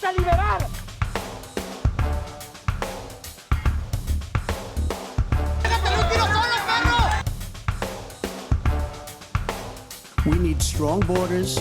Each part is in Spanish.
a liberar. We need strong borders.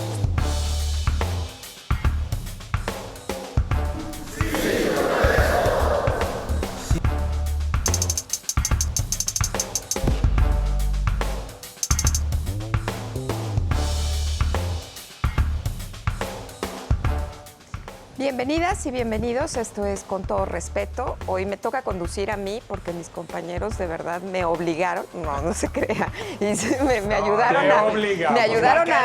Bienvenidas y bienvenidos, esto es Con Todo Respeto. Hoy me toca conducir a mí porque mis compañeros de verdad me obligaron, no se crea, y me ayudaron a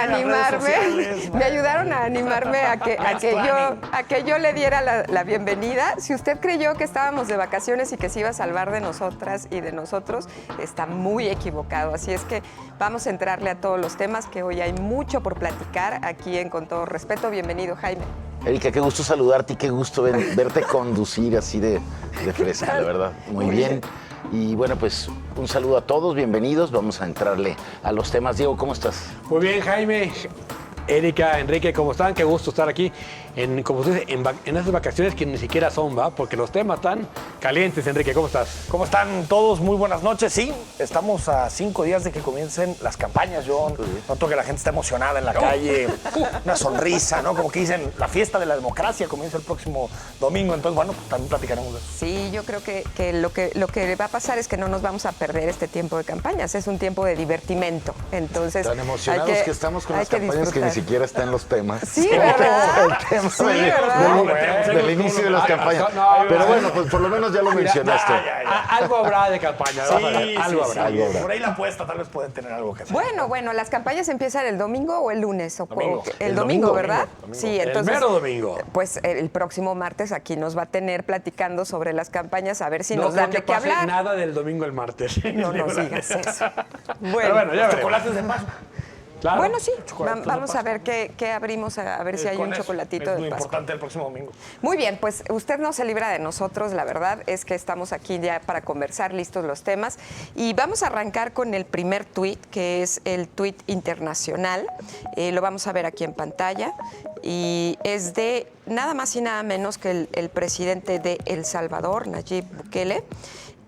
animarme a que yo le diera la bienvenida. Si usted creyó que estábamos de vacaciones y que se iba a salvar de nosotras y de nosotros, está muy equivocado. Así es que vamos a entrarle a todos los temas, que hoy hay mucho por platicar aquí en Con Todo Respeto. Bienvenido, Jaime. Erika, qué gusto saludarte y qué gusto verte conducir así de fresca, la verdad. Muy bien. Y bueno, pues un saludo a todos, bienvenidos. Vamos a entrarle a los temas. Diego, ¿cómo estás? Muy bien, Jaime. Erika, Enrique, ¿cómo están? Qué gusto estar aquí como ustedes, en esas vacaciones que ni siquiera son, ¿va? Porque los temas están calientes. Enrique, ¿cómo estás? ¿Cómo están todos? Muy buenas noches. Sí, estamos a 5 días de que comiencen las campañas. Yo noto que la gente está emocionada en la calle, una sonrisa, ¿no? Como que dicen, la fiesta de la democracia comienza el próximo domingo. Entonces, bueno, pues también platicaremos de eso. Sí, yo creo que lo que va a pasar es que no nos vamos a perder este tiempo de campañas. Es un tiempo de divertimento. Entonces, tan emocionados que estamos con las campañas que ni siquiera están los temas. Sí, ¿verdad? Sí, ¿verdad? Del inicio de las campañas. Pero bueno, pues por lo menos ya lo mencionaste. Algo habrá de campaña. Sí, algo habrá. Por ahí la apuesta tal vez pueden tener algo que hacer. Bueno, las campañas empiezan el domingo o el lunes. Domingo. El domingo, ¿verdad? Domingo. Sí, entonces. El mero domingo. Pues el próximo martes aquí nos va a tener platicando sobre las campañas, a ver si nos dan de qué hablar. No nada del domingo el martes. No nos digas eso. Pero bueno, ya Los veremos. chocolates de paso. Claro. Bueno, sí, Chocolates de vamos a Pascua. ver qué abrimos, a ver si hay Con un eso, chocolatito es de muy Pascua. importante el próximo domingo. Muy bien, pues usted no se libra de nosotros, la verdad es que estamos aquí ya para conversar, listos los temas. Y vamos a arrancar con el primer tuit, que es el tuit internacional. Lo vamos a ver aquí en pantalla. Y es de nada más y nada menos que el presidente de El Salvador, Nayib Bukele.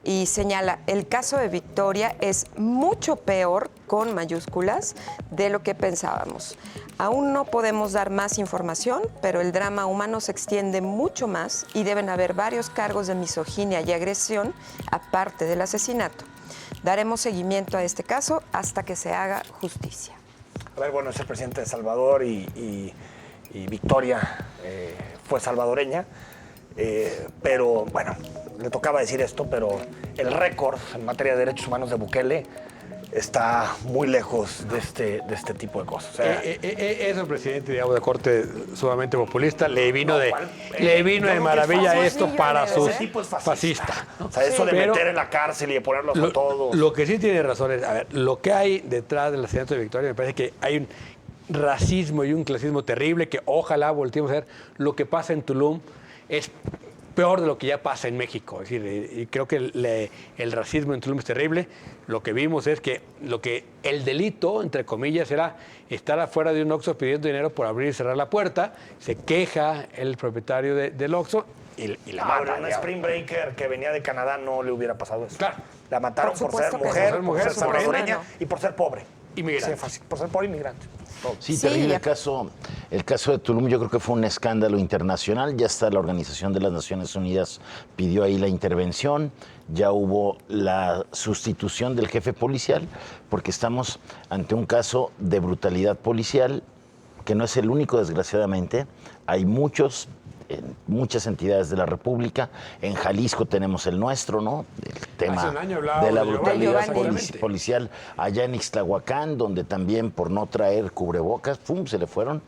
Y señala, el caso de Victoria es mucho peor, con mayúsculas, de lo que pensábamos. Aún no podemos dar más información, pero el drama humano se extiende mucho más y deben haber varios cargos de misoginia y agresión, aparte del asesinato. Daremos seguimiento a este caso hasta que se haga justicia. A ver, bueno, es el presidente de Salvador y Victoria fue salvadoreña. Pero bueno, le tocaba decir esto, pero el récord en materia de derechos humanos de Bukele está muy lejos de este tipo de cosas. O sea, Es un presidente, digamos, de corte sumamente populista. Le vino de yo maravilla creo que es esto para ese sus tipo es fascista. O sea, eso de Pero meter en la cárcel y de ponerlos a todos. Lo que sí tiene razón es, a ver, lo que hay detrás del asesinato de Victoria, me parece que hay un racismo y un clasismo terrible que ojalá volteemos a ver. Lo que pasa en Tulum es peor de lo que ya pasa en México. Es decir, y creo que el racismo en Tulum es terrible. Lo que vimos es que el delito, entre comillas, era estar afuera de un Oxxo pidiendo dinero por abrir y cerrar la puerta. Se queja el propietario del Oxxo y la mata. Una Spring Breaker que venía de Canadá no le hubiera pasado eso. Claro. La mataron Por por ser supuesto que mujer, no. por ser salvadoreña Morena, no. y por ser pobre. Inmigrante. Sí, fácil, por ser pobre inmigrante. Sí, Sí, terrible ya. el caso de Tulum. Yo creo que fue un escándalo internacional. Ya está la Organización de las Naciones Unidas, pidió ahí la intervención. Ya hubo la sustitución del jefe policial, porque estamos ante un caso de brutalidad policial, que no es el único, desgraciadamente. Hay muchas entidades de la República. En Jalisco tenemos el nuestro, ¿no? El tema Hace un año hablaba de la de brutalidad Giovanni. policial allá en Ixtlahuacán, donde también por no traer cubrebocas, ¡pum!, se le fueron.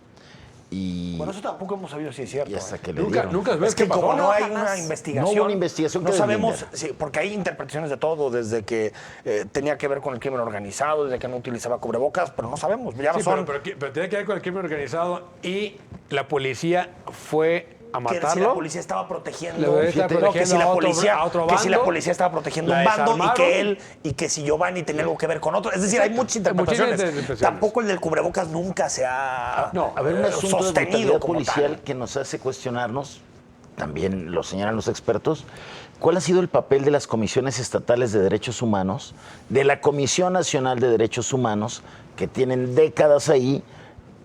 Y, Bueno, eso tampoco hemos sabido si es cierto. y hasta que le Nunca dieron. ves Es que qué pasó. como no hay jamás. una investigación, No hubo una investigación no que sabemos, deslinda. sí, porque hay interpretaciones de todo, desde que tenía que ver con el crimen organizado, desde que no utilizaba cubrebocas, pero no sabemos. Ya no Sí, son. pero tiene que ver con el crimen organizado y la policía fue a que si la matarlo. policía estaba protegiendo, Le debe estar protegiendo que si la a otro- policía, a otro que si la bando, policía estaba protegiendo la un bando y desarmaron. que él y que si Giovanni tenía algo que ver con otro. Es decir, hay muchas interpretaciones. Muchísimas interpretaciones. Tampoco el del cubrebocas nunca se ha A ver, un asunto de sostenido brutalidad como policial tal. que nos hace cuestionarnos, también lo señalan los expertos, ¿cuál ha sido el papel de las comisiones estatales de derechos humanos, de la Comisión Nacional de Derechos Humanos, que tienen décadas ahí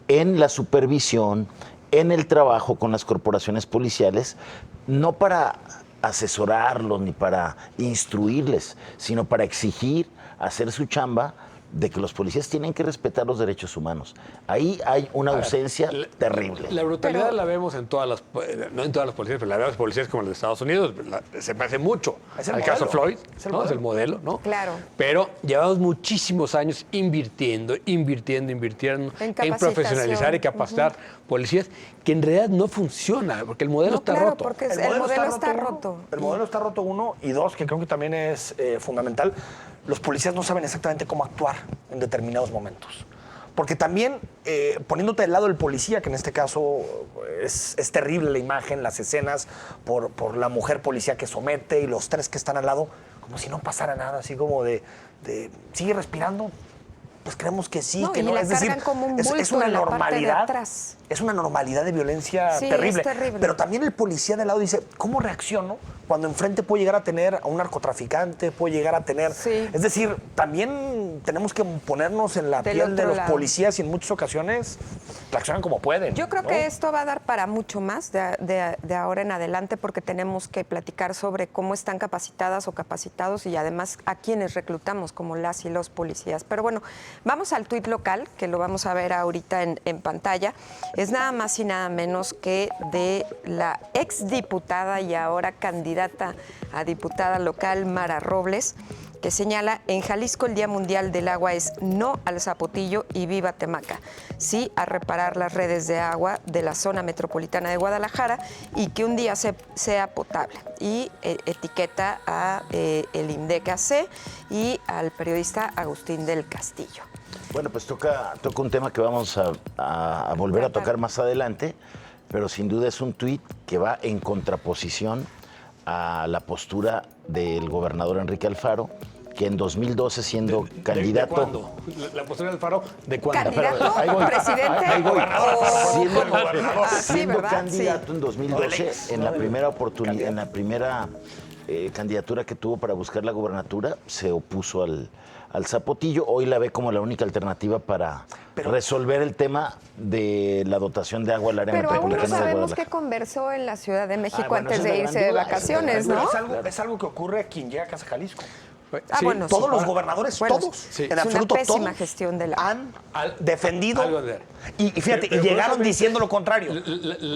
en la supervisión, en el trabajo con las corporaciones policiales, no para asesorarlos ni para instruirles, sino para exigir, hacer su chamba de que los policías tienen que respetar los derechos humanos? Ahí hay una ausencia terrible. La brutalidad Pero- la vemos en todas las, no en todas las policías, pero la vemos en policías como las de Estados Unidos. Se parece mucho Es el al modelo. caso Floyd, Es el ¿no? Es modelo. el modelo, ¿no? Claro. Pero llevamos muchísimos años invirtiendo En en capacitación. profesionalizar y capacitar policías, que en realidad no funciona, porque el modelo No, está claro, roto. porque el modelo está roto. El modelo está roto, uno, y dos, que creo que también es fundamental, los policías no saben exactamente cómo actuar en determinados momentos. Porque también, poniéndote del lado del policía, que en este caso es terrible la imagen, las escenas, por la mujer policía que somete y los tres que están al lado, como si no pasara nada, así como de sigue respirando. Pues creemos que sí, No, que y no. la Es decir, cargan como un es bulto una en la parte de normalidad. atrás. Es una normalidad de violencia Sí, es terrible. terrible. Pero también el policía de al lado dice, ¿cómo reacciono cuando enfrente puedo llegar a tener a un narcotraficante, puedo llegar a tener... Sí. Es decir, también tenemos que ponernos en la Del piel de otro los lado. policías y en muchas ocasiones reaccionan como pueden. Yo creo ¿no? que esto va a dar para mucho más de ahora en adelante, porque tenemos que platicar sobre cómo están capacitadas o capacitados y además a quienes reclutamos como las y los policías. Pero bueno, vamos al tuit local, que lo vamos a ver ahorita en pantalla. Es nada más y nada menos que de la exdiputada y ahora candidata a diputada local, Mara Robles, que señala: en Jalisco el Día Mundial del Agua es no al zapotillo y viva Temaca, sí a reparar las redes de agua de la zona metropolitana de Guadalajara y que un día sea potable. Y etiqueta a el INDECA C y al periodista Agustín del Castillo. Bueno, pues toca un tema que vamos a volver a tocar más adelante, pero sin duda es un tuit que va en contraposición a la postura del gobernador Enrique Alfaro, que en 2012, siendo candidato... ¿De cuándo? La postura del Faro, ¿de cuándo? ¿Candidato? ahí voy. ¿Presidente? Ahí voy. ¿O Siendo, cómo? Ah, sí, siendo ¿verdad? candidato Sí. en 2012, en la primera oportunidad, en la primera candidatura que tuvo para buscar la gubernatura, se opuso al zapotillo. Hoy la ve como la única alternativa para resolver el tema de la dotación de agua al área Pero aún no metropolitana de sabemos qué Guadalajara. conversó en la Ciudad de México bueno, antes esa es de la irse gran de duda, vacaciones, esa es la ¿no? gran Es algo que ocurre a quien llega a Casa Jalisco. Ah, bueno, sí. Todos los gobernadores, Bueno, todos, sí. en Es una absoluto pésima todos, gestión del agua. han defendido algo de- y fíjate, Pero y llegaron curiosamente, diciendo lo contrario.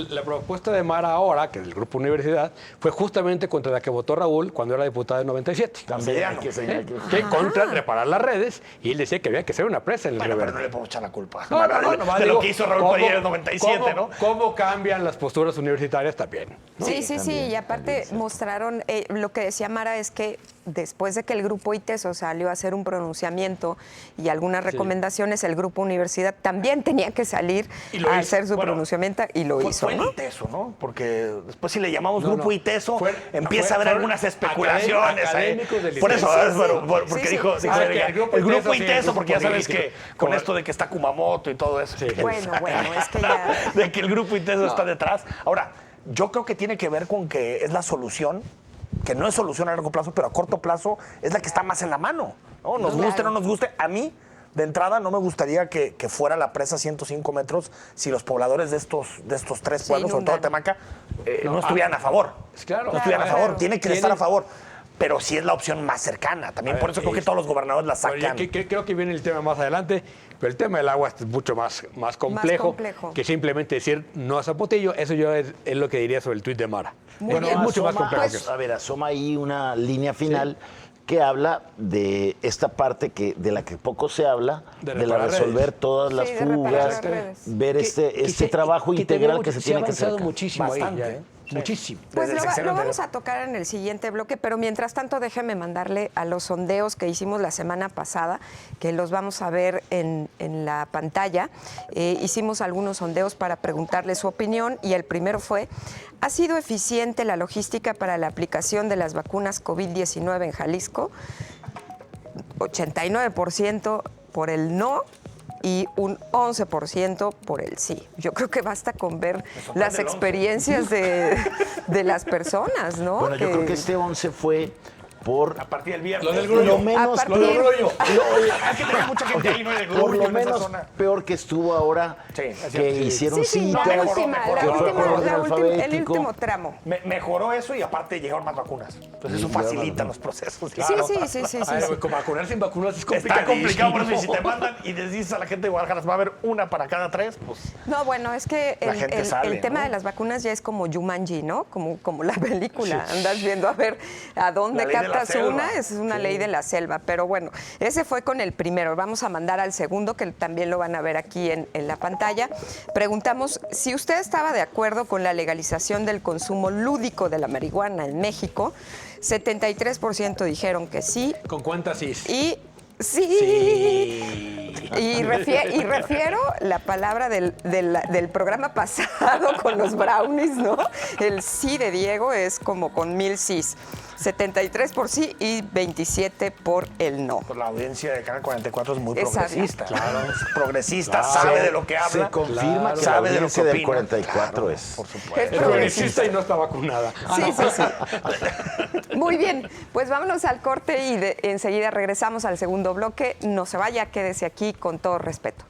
La propuesta de Mara ahora, que es del Grupo Universidad, fue justamente contra la que votó Raúl cuando era diputado en 97. También hay que señalar que... Que contra reparar las redes, y él decía que había que hacer una presa en el Bueno, Río pero no Verde. le puedo echar la culpa Nomás de digo, lo que hizo Raúl ¿cómo- Padilla en el 97, ¿no? ¿Cómo cambian las posturas universitarias también? ¿no? Sí, y aparte mostraron, lo que decía Mara es que después de que el grupo ITESO salió a hacer un pronunciamiento y algunas recomendaciones, el grupo Universidad también tenía que salir Y lo a hizo. hacer su Bueno, pronunciamiento y lo hizo, Fue ¿no? el ITESO, ¿no? Porque después si le llamamos No, grupo no. ITESO, Fue- empieza a haber fueron algunas especulaciones. académicos del Por eso, ITESO. porque Sí, dijo, sí. dijo Ah, el que grupo el grupo ITESO, ITESO, porque ya sabes político. que con esto de que está Kumamoto y todo eso. Bueno, es que ya... De que el grupo ITESO está detrás. Ahora, yo creo que tiene que ver con que es la solución, que no es solución a largo plazo, pero a corto plazo es la que está más en la mano, ¿no? Nos guste o no nos guste. A mí, de entrada, no me gustaría que fuera la presa 105 metros si los pobladores de estos tres Se pueblos, sobre todo inundan. Temaca, no estuvieran a favor. Claro. No estuvieran a Claro. favor. Tienen que estar a favor. Pero sí es la opción más cercana. También A por ver, eso creo que todos los gobernadores la Bueno, sacan. creo que viene el tema más adelante, pero el tema del agua es mucho más complejo, complejo. que simplemente decir no a Zapotillo. Eso yo es lo que diría sobre el tuit de Mara. Muy Bueno, bien. es mucho más asoma- complejo que eso. A ver, asoma ahí una línea final que habla de esta parte de la que poco se habla, De de la reparar resolver redes. todas las Sí, de reparar fugas, las redes. ver este Que trabajo integral que se ha tiene que avanzado hacer. muchísimo Bastante. ahí. Ya, ¿eh? muchísimo. Pues Desde el lo sexenio vamos anterior. a tocar en el siguiente bloque, pero mientras tanto déjeme mandarle a los sondeos que hicimos la semana pasada, que los vamos a ver en la pantalla. Hicimos algunos sondeos para preguntarle su opinión y el primero fue, ¿ha sido eficiente la logística para la aplicación de las vacunas COVID-19 en Jalisco? 89% por el no y un 11% por el sí. Yo creo que basta con ver las experiencias de las personas, ¿no? Bueno, yo creo que este 11 fue por... A partir del viernes. Lo del grullo. Lo menos... A partir- Lo del grullo. Es que tenía mucha gente ahí, ¿no? De Por grullo lo en esa menos zona. peor que estuvo ahora, Sí, es que cierto, sí. hicieron Sí, citas, la mejoró, última, mejoró. la que fue última, por orden el alfabético. último tramo. Mejoró eso y aparte llegaron más vacunas. Entonces eso Y facilita los procesos. Sí, claro. sí, sí, sí, sí, A ver, sí. con vacunar sin vacunas es Está complicado, por eso, y si complicadísimo. te mandan y les dices a la gente de Guadalajara, va a haber una para cada 3, pues... No, bueno, es que La gente sale, el tema ¿no? de las vacunas ya es como Jumanji, ¿no? Como la película. Andas viendo a ver a dónde La ley de la captas selva. una, es una ley de la selva. Pero bueno, ese fue con el primero. Vamos a mandar al segundo, que también lo van a ver aquí en la pantalla. Preguntamos si usted estaba de acuerdo con la legalización del consumo lúdico de la marihuana en México. 73% dijeron que sí. ¿Con cuántas sí? Y sí. Y refiero la palabra del programa pasado con los brownies, ¿no? El sí de Diego es como con 1000 sís. 73 por sí y 27 por el no. Pues la audiencia de Canal 44 es muy Es sabia. progresista. Claro. Es progresista, Claro. sabe de lo que habla. Se confirma que la sabe de lo audiencia que del opina. 44 Claro, es... por supuesto. Es Es progresista y no está vacunada. Sí, sí, sí. Muy bien, pues vámonos al corte y enseguida regresamos al segundo bloque. No se vaya, quédese aquí con todo respeto.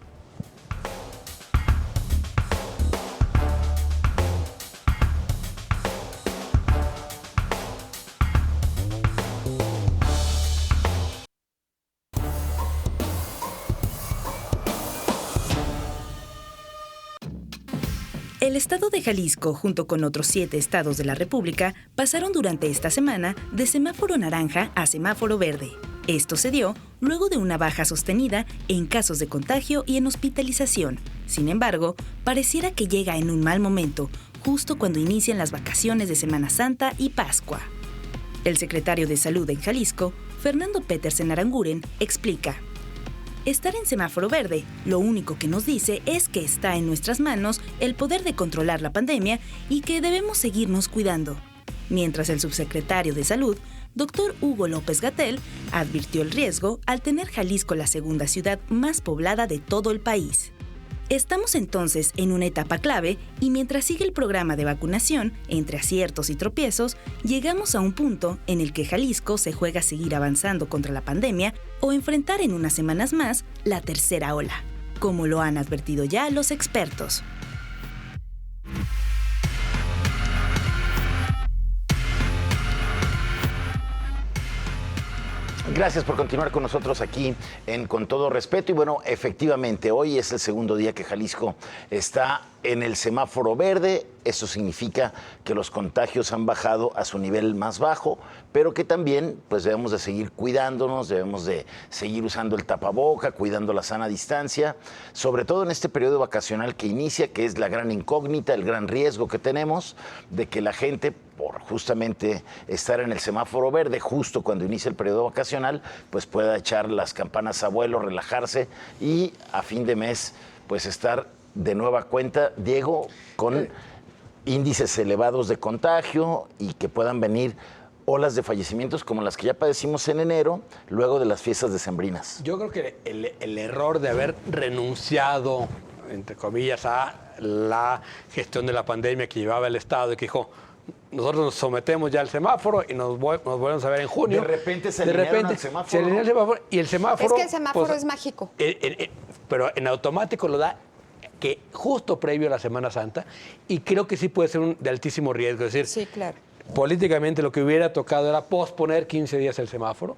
El estado de Jalisco, junto con otros 7 estados de la República, pasaron durante esta semana de semáforo naranja a semáforo verde. Esto se dio luego de una baja sostenida en casos de contagio y en hospitalización. Sin embargo, pareciera que llega en un mal momento, justo cuando inician las vacaciones de Semana Santa y Pascua. El secretario de Salud en Jalisco, Fernando Petersen Aranguren, explica: estar en semáforo verde, lo único que nos dice es que está en nuestras manos el poder de controlar la pandemia y que debemos seguirnos cuidando. Mientras el subsecretario de Salud, Dr. Hugo López-Gatell, advirtió el riesgo al tener Jalisco la segunda ciudad más poblada de todo el país. Estamos entonces en una etapa clave y mientras sigue el programa de vacunación, entre aciertos y tropiezos, llegamos a un punto en el que Jalisco se juega a seguir avanzando contra la pandemia o enfrentar en unas semanas más la tercera ola, como lo han advertido ya los expertos. Gracias por continuar con nosotros aquí en Con Todo Respeto. Y bueno, efectivamente, hoy es el segundo día que Jalisco está en el semáforo verde. Eso significa que los contagios han bajado a su nivel más bajo, pero que también pues debemos de seguir cuidándonos, debemos de seguir usando el tapaboca, cuidando la sana distancia, sobre todo en este periodo vacacional que inicia, que es la gran incógnita, el gran riesgo que tenemos de que la gente, por justamente estar en el semáforo verde justo cuando inicia el periodo vacacional, pues pueda echar las campanas a vuelo, relajarse y a fin de mes pues estar de nueva cuenta, Diego, con índices elevados de contagio y que puedan venir olas de fallecimientos como las que ya padecimos en enero, luego de las fiestas decembrinas. Yo creo que el error de haber renunciado, entre comillas, a la gestión de la pandemia que llevaba el Estado y que dijo, nosotros nos sometemos ya al semáforo y nos volvemos a ver en junio. De repente se alinearon al semáforo. Se alineó el semáforo y el semáforo... Es que el semáforo pues, es mágico. pero en automático lo da que justo previo a la Semana Santa y creo que sí puede ser de altísimo riesgo. Es decir, Sí, claro. políticamente lo que hubiera tocado era posponer 15 días el semáforo,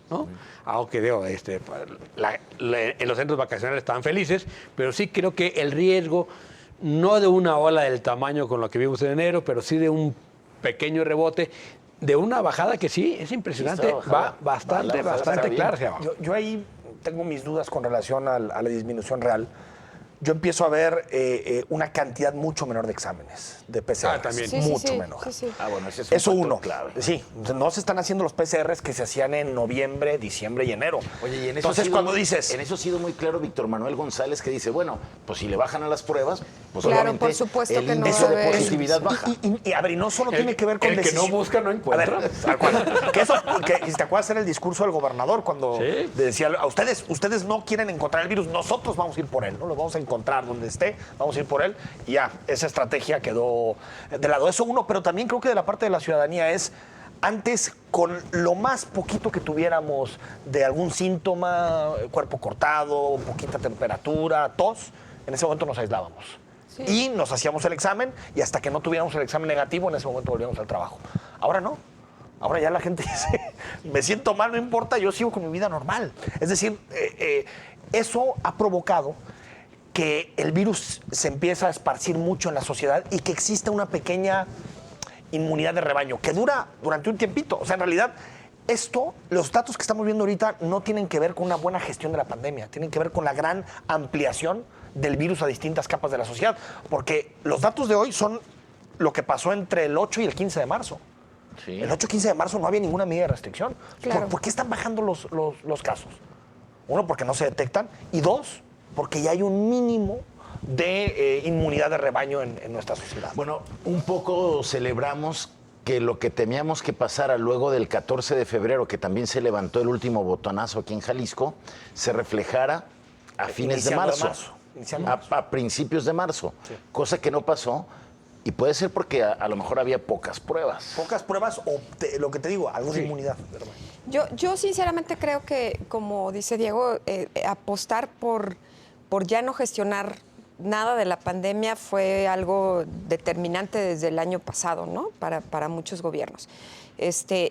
¿no? Aunque digo, en los centros vacacionales estaban felices, pero sí creo que el riesgo, no de una ola del tamaño con lo que vimos en enero, pero sí de un pequeño rebote, de una bajada que sí, es impresionante, Sí, está va bajada. bastante bien. clara hacia abajo. Yo ahí tengo mis dudas con relación a la disminución real, yo empiezo a ver una cantidad mucho menor de exámenes de PCR. También. Mucho menor. Bueno, ese es un Eso factor uno. clave. Sí, no se están haciendo los PCRs que se hacían en noviembre, diciembre y enero. Oye, y en eso entonces ha sido cuando muy- dices... En eso ha sido muy claro Víctor Manuel González, que dice, bueno, pues si le bajan a las pruebas, pues Claro, obviamente por supuesto el que no índice va a de haber- positividad baja. Y a ver, y no solo tiene que ver con el que no decisión. busca no encuentra. A ver, tal cual. Que eso, que, ¿te acuerdas era el discurso del gobernador cuando Sí. decía, a ustedes no quieren encontrar el virus, nosotros vamos a ir por él, ¿no? Lo vamos a encontrar donde esté, vamos a ir por él. Y ya, esa estrategia quedó de lado. Eso uno, pero también creo que de la parte de la ciudadanía es, antes, con lo más poquito que tuviéramos de algún síntoma, cuerpo cortado, poquita temperatura, tos, en ese momento nos aislábamos. Y nos hacíamos el examen y hasta que no tuviéramos el examen negativo, en ese momento volvíamos al trabajo. Ahora no. Ahora ya la gente dice, me siento mal, no importa, yo sigo con mi vida normal. Es decir, eso ha provocado que el virus se empieza a esparcir mucho en la sociedad y que exista una pequeña inmunidad de rebaño que dura durante un tiempito. O sea, en realidad, los datos que estamos viendo ahorita no tienen que ver con una buena gestión de la pandemia, tienen que ver con la gran ampliación del virus a distintas capas de la sociedad. Porque los datos de hoy son lo que pasó entre el 8 y el 15 de marzo. Sí. El 8 y 15 de marzo no había ninguna medida de restricción. Claro. ¿Por qué están bajando los casos? Uno, porque no se detectan. Y dos, porque ya hay un mínimo de inmunidad de rebaño en nuestra sociedad. Bueno, un poco celebramos que lo que temíamos que pasara luego del 14 de febrero, que también se levantó el último botonazo aquí en Jalisco, se reflejara a fines de marzo. A principios de marzo, cosa que no pasó. Y puede ser porque a lo mejor había pocas pruebas. Pocas pruebas o lo que te digo, algo de inmunidad. Yo sinceramente creo que, como dice Diego, apostar por ya no gestionar nada de la pandemia fue algo determinante desde el año pasado, ¿no? Para muchos gobiernos.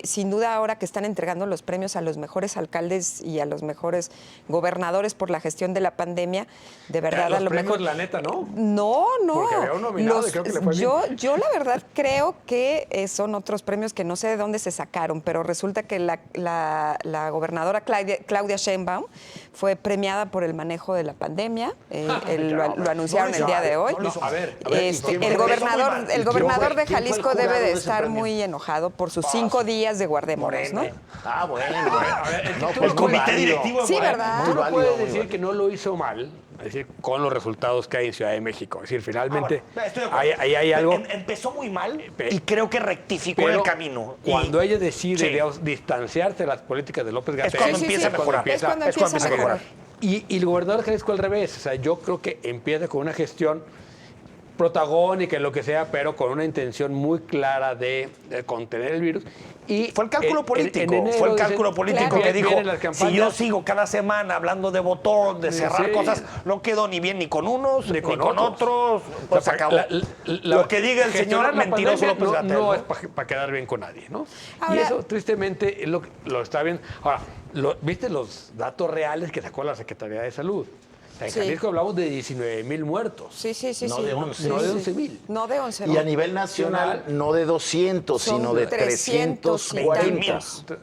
Sin duda, ahora que están entregando los premios a los mejores alcaldes y a los mejores gobernadores por la gestión de la pandemia, de verdad, Los a lo premios, mejor... la neta, ¿no? No. Porque había un nominado y creo que le fue bien. Yo la verdad creo que son otros premios que no sé de dónde se sacaron, pero resulta que la gobernadora Claudia Sheinbaum fue premiada por el manejo de la pandemia. Lo anunciaron el día de hoy. A ver, El gobernador de ¿quién fue el Jalisco jurado debe de de ese estar premio? muy enojado por sus 5 días de guardémonos, ¿no? Ah, bueno. No, el pues comité muy válido. directivo Sí, ¿verdad? Muy Tú no válido, puedes muy decir válido. que no lo hizo mal, es decir, con los resultados que hay en Ciudad de México. Es decir, finalmente, Estoy de acuerdo. ahí hay algo. Empezó muy mal y creo que rectificó Pero el camino. cuando ella decide Sí. digamos, distanciarse de las políticas de López Gatell, cuando empieza a mejorar. Es cuando empieza a mejorar. Y el gobernador de Jalisco al revés. O sea, yo creo que empieza con una gestión protagónica, lo que sea, pero con una intención muy clara de contener el virus. Y Fue el cálculo político, enero fue el dicen, cálculo político Claro. que dijo, vienen las si campañas. yo sigo cada semana hablando de botón, de cerrar Sí. cosas, no quedo ni bien ni con unos, ni con otros, pues O sea, acabó. Lo que diga el señor gestionar la mentiroso pandemia López Gatell. no es para quedar bien con nadie, ¿no? Y Ahora- eso, tristemente, es lo está viendo. Ahora, ¿viste los datos reales que sacó la Secretaría de Salud? En Sí. Jalisco hablamos de 19,000 muertos. Sí. No sí. de 11. No de Sí. 11,000. No de 11. Y a nivel nacional, no de 200, Son sino de 340.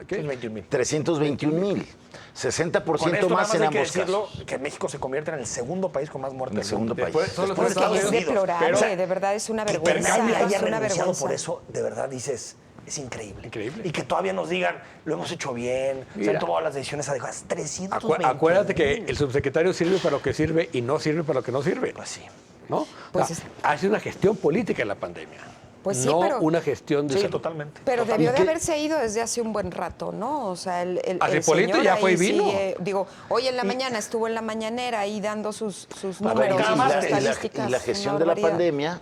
321,000. 321,000. Con 60% esto nada más más en hay que ambos decirlo, casos. que México se convierte en el segundo país con más muertes. En el segundo país. Después, son los Después de Estados Es Unidos. deplorable, Pero- de verdad, es una Que vergüenza. Pergamia haya Es una renunciado vergüenza. por eso, de verdad dices, es increíble. Increíble. Y que todavía nos digan, lo hemos hecho bien, se Mira. han tomado las decisiones adecuadas. 320. Acuérdate que el subsecretario sirve para lo que sirve y no sirve para lo que no sirve. Pues sí. ¿No? Pues O sea, hace una gestión política en la pandemia. Pues sí, no pero- una gestión de Sí, salud. totalmente. Pero Total. debió de ¿Y qué? haberse ido desde hace un buen rato, ¿no? O sea, el Hipólito señor ya ahí fue y vino. sigue- digo, hoy en la mañana estuvo en la mañanera ahí dando sus A ver, números, y nada sus más, estadísticas. y la una gestión de la barbaridad. pandemia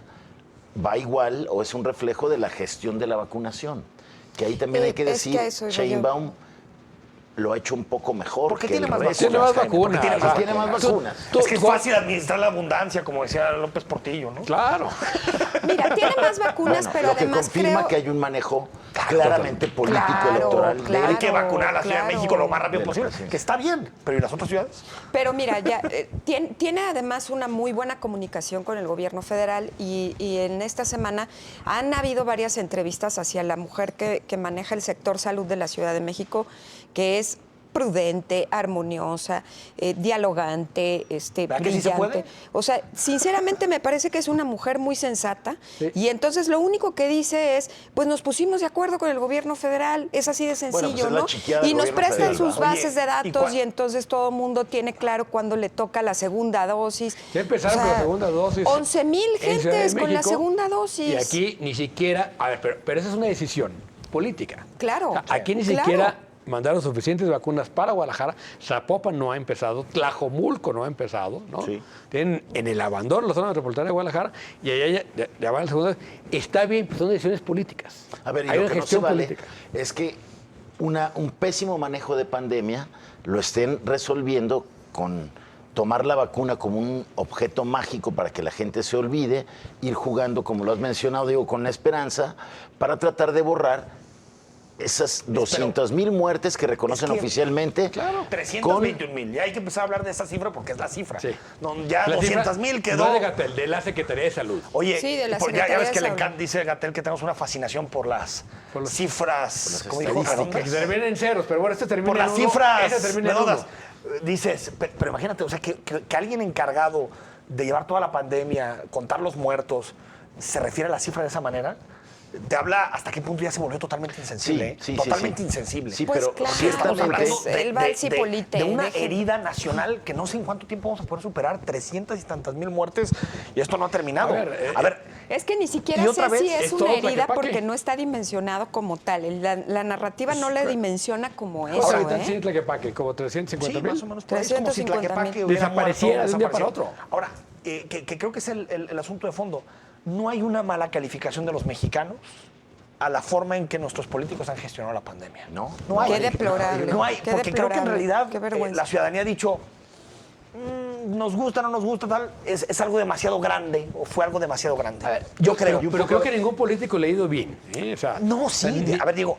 va igual o es un reflejo de la gestión de la vacunación. Que ahí también hay que Es decir, que a eso iba yo. Sheinbaum lo ha hecho un poco mejor. Porque que tiene el más resto. Tiene más Jaime, porque vacunas. tiene o sea, tiene más vacunas. Es que es fácil administrar la abundancia, como decía López Portillo, ¿no? Claro. Mira, tiene más vacunas, Bueno, pero lo que además confirma creo... que hay un manejo claramente político Claro, electoral. claro. Hay que vacunar a la Ciudad de claro. México lo más rápido De la posible, presidencia. que está bien, pero ¿y las otras ciudades? Pero mira, ya tiene además una muy buena comunicación con el gobierno federal y en esta semana han habido varias entrevistas hacia la mujer que maneja el sector salud de la Ciudad de México, que es prudente, armoniosa, dialogante, ¿Verdad que sí se brillante. puede? O sea, sinceramente me parece que es una mujer muy sensata. Sí. Y entonces lo único que dice es, pues nos pusimos de acuerdo con el gobierno federal. Es así de sencillo, Pues es la ¿no? chiqueada del Y nos gobierno prestan federal, sus ¿va? bases de Oye, datos y entonces todo el mundo tiene claro cuándo le toca la segunda dosis. Ya empezaron con la segunda dosis. 11,000 en Ciudad de gentes con la México, segunda dosis. Y aquí ni siquiera, a ver, pero esa es una decisión política. Claro, O sea, aquí ni claro. siquiera mandaron suficientes vacunas para Guadalajara. Zapopan no ha empezado, Tlajomulco no ha empezado, ¿no? Sí. Tienen en el abandono la zona metropolitana de Guadalajara y allá ya van a la segunda. Está bien, pues son decisiones políticas. A ver, y Hay lo una que no se gestión vale política. es que un pésimo manejo de pandemia lo estén resolviendo con tomar la vacuna como un objeto mágico para que la gente se olvide, ir jugando, como lo has mencionado, digo, con la esperanza, para tratar de borrar esas 200,000 muertes que reconocen Es que, oficialmente. Claro, 321,000. Ya hay que empezar a hablar de esa cifra porque es la cifra. Sí. No, ya La cifra 200,000 quedó. No de Gatell, de la Secretaría de Salud. Oye, Sí, de la ya Secretaría ves de que le Salud. encanta, dice Gatell, que tenemos una fascinación por las cifras, por ¿cómo las dijo? estadísticas. Que terminen en ceros, pero bueno, este termina Por en las uno, cifras esta termina en redondas. uno. Dices, pero imagínate, o sea, que alguien encargado de llevar toda la pandemia, contar los muertos, se refiere a la cifra de esa manera, te habla hasta qué punto ya se volvió totalmente insensible. Sí, sí, totalmente sí. insensible. Sí, Pues pero claro, Sí, estamos ciertamente- hablando pues, el vals y polite, de una dejen- herida nacional que no sé en cuánto tiempo vamos a poder superar, 300 y tantas mil muertes, y esto no ha terminado. A ver, Es que ni siquiera Y otra sé si vez, es es una todo herida tlaquepaque. porque no está dimensionado como tal. La narrativa no le dimensiona como eso, Ahora, ahorita ¿eh? sí, Tlaquepaque, como 350 Sí, mil. más o menos por ahí. Es como si 350,000. Tlaquepaque hubiera Desapareciera muerto, de un día para desapareció. otro. Ahora, que creo que es el asunto de fondo. No hay una mala calificación de los mexicanos a la forma en que nuestros políticos han gestionado la pandemia. No. No hay. Qué deplorable, No hay, qué porque creo que en deplorable, realidad qué vergüenza. la ciudadanía ha dicho, nos gusta, no nos gusta, tal, es algo demasiado grande, o fue algo demasiado grande. Yo creo. Pero creo que ningún político le ha ido bien. ¿eh? O sea, No, sí. A ver, digo,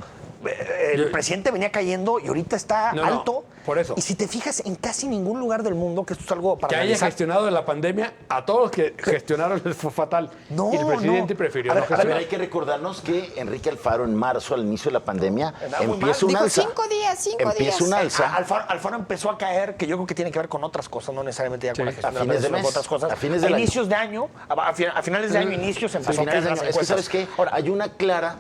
el presidente venía cayendo y ahorita está No, no, alto. por eso. Y si te fijas, en casi ningún lugar del mundo, que esto es algo para que haya analizar. gestionado la pandemia, a todos los que gestionaron les fue fatal. No, y el presidente no. prefirió A ver, no a ver, gestionar. Pero hay que recordarnos que Enrique Alfaro en marzo, al inicio de la pandemia, Andaba muy empieza mal. un Dijo, alza. 5 días, 5 días. Empieza un alza. Alfaro empezó a caer, que yo creo que tiene que ver con otras cosas, no necesariamente ya con la gestión A de la fines de pandemia, sino con mes, otras cosas. a fines del año. inicios de año, a finales de año, inicios, A empezó a finales caer de las año. Es que, encuestas. ¿sabes qué? Ahora, Hay una clara...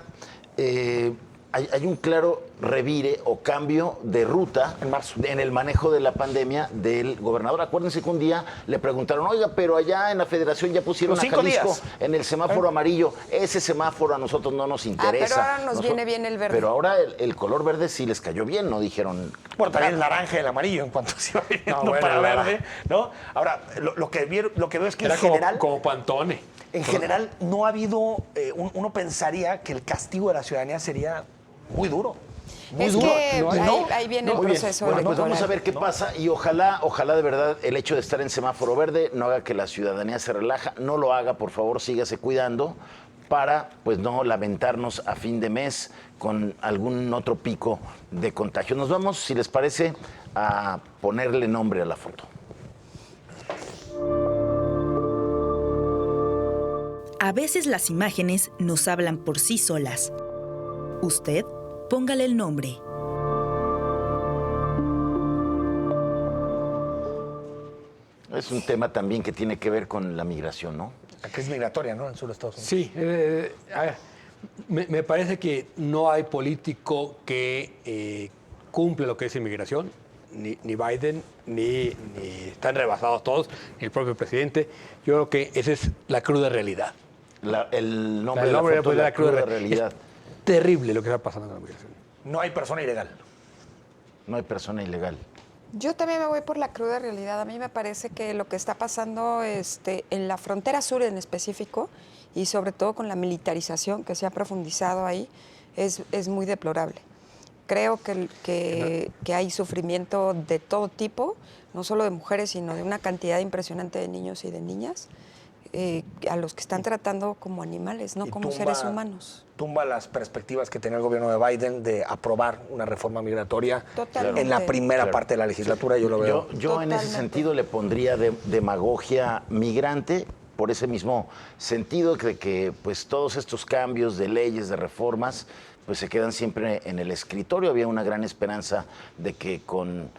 hay un claro revire o cambio de ruta En marzo. en el manejo de la pandemia del gobernador. Acuérdense que un día le preguntaron, oiga, pero allá en la federación ya pusieron Los a 5 Jalisco días. en el semáforo amarillo. Ese semáforo a nosotros no nos interesa. pero ahora nos viene bien el verde. Pero ahora el color verde sí les cayó bien, no dijeron... bueno, también el naranja y el amarillo en cuanto se iba viniendo No, bueno, para la- verde, ¿no? Ahora, lo que veo es que Era en general... como Pantone. En general, no ha habido, uno pensaría que el castigo de la ciudadanía sería muy duro. Muy Es duro. que No, ahí, no, ahí viene no, el Muy bien. proceso Bueno, pues electoral. vamos a ver qué pasa y ojalá de verdad el hecho de estar en semáforo verde no haga que la ciudadanía se relaja, no lo haga, por favor, sígase cuidando para pues no lamentarnos a fin de mes con algún otro pico de contagio. Nos vamos, si les parece, a ponerle nombre a la foto. A veces las imágenes nos hablan por sí solas. Usted, póngale el nombre. Es un tema también que tiene que ver con la migración, ¿no? La crisis migratoria, ¿no? En el sur de Estados Unidos. Sí, a ver, me parece que no hay político que cumple lo que es inmigración, ni Biden, ni están rebasados todos, ni el propio presidente. Yo creo que esa es la cruda realidad. El nombre El de la nombre foto de es la cruda realidad. Es terrible lo que está pasando con la migración. No hay persona ilegal. No hay persona ilegal. Yo también me voy por la cruda realidad. A mí me parece que lo que está pasando en la frontera sur en específico y sobre todo con la militarización que se ha profundizado ahí es muy deplorable. Creo que hay sufrimiento de todo tipo, no solo de mujeres, sino de una cantidad impresionante de niños y de niñas a los que están tratando como animales, no Y como seres humanos. Tumba las perspectivas que tenía el gobierno de Biden de aprobar una reforma migratoria Totalmente. en la primera Claro. parte de la legislatura. Yo lo veo. Yo en ese Totalmente. sentido le pondría demagogia migrante por ese mismo sentido de que pues todos estos cambios de leyes, de reformas, pues se quedan siempre en el escritorio. Había una gran esperanza de que con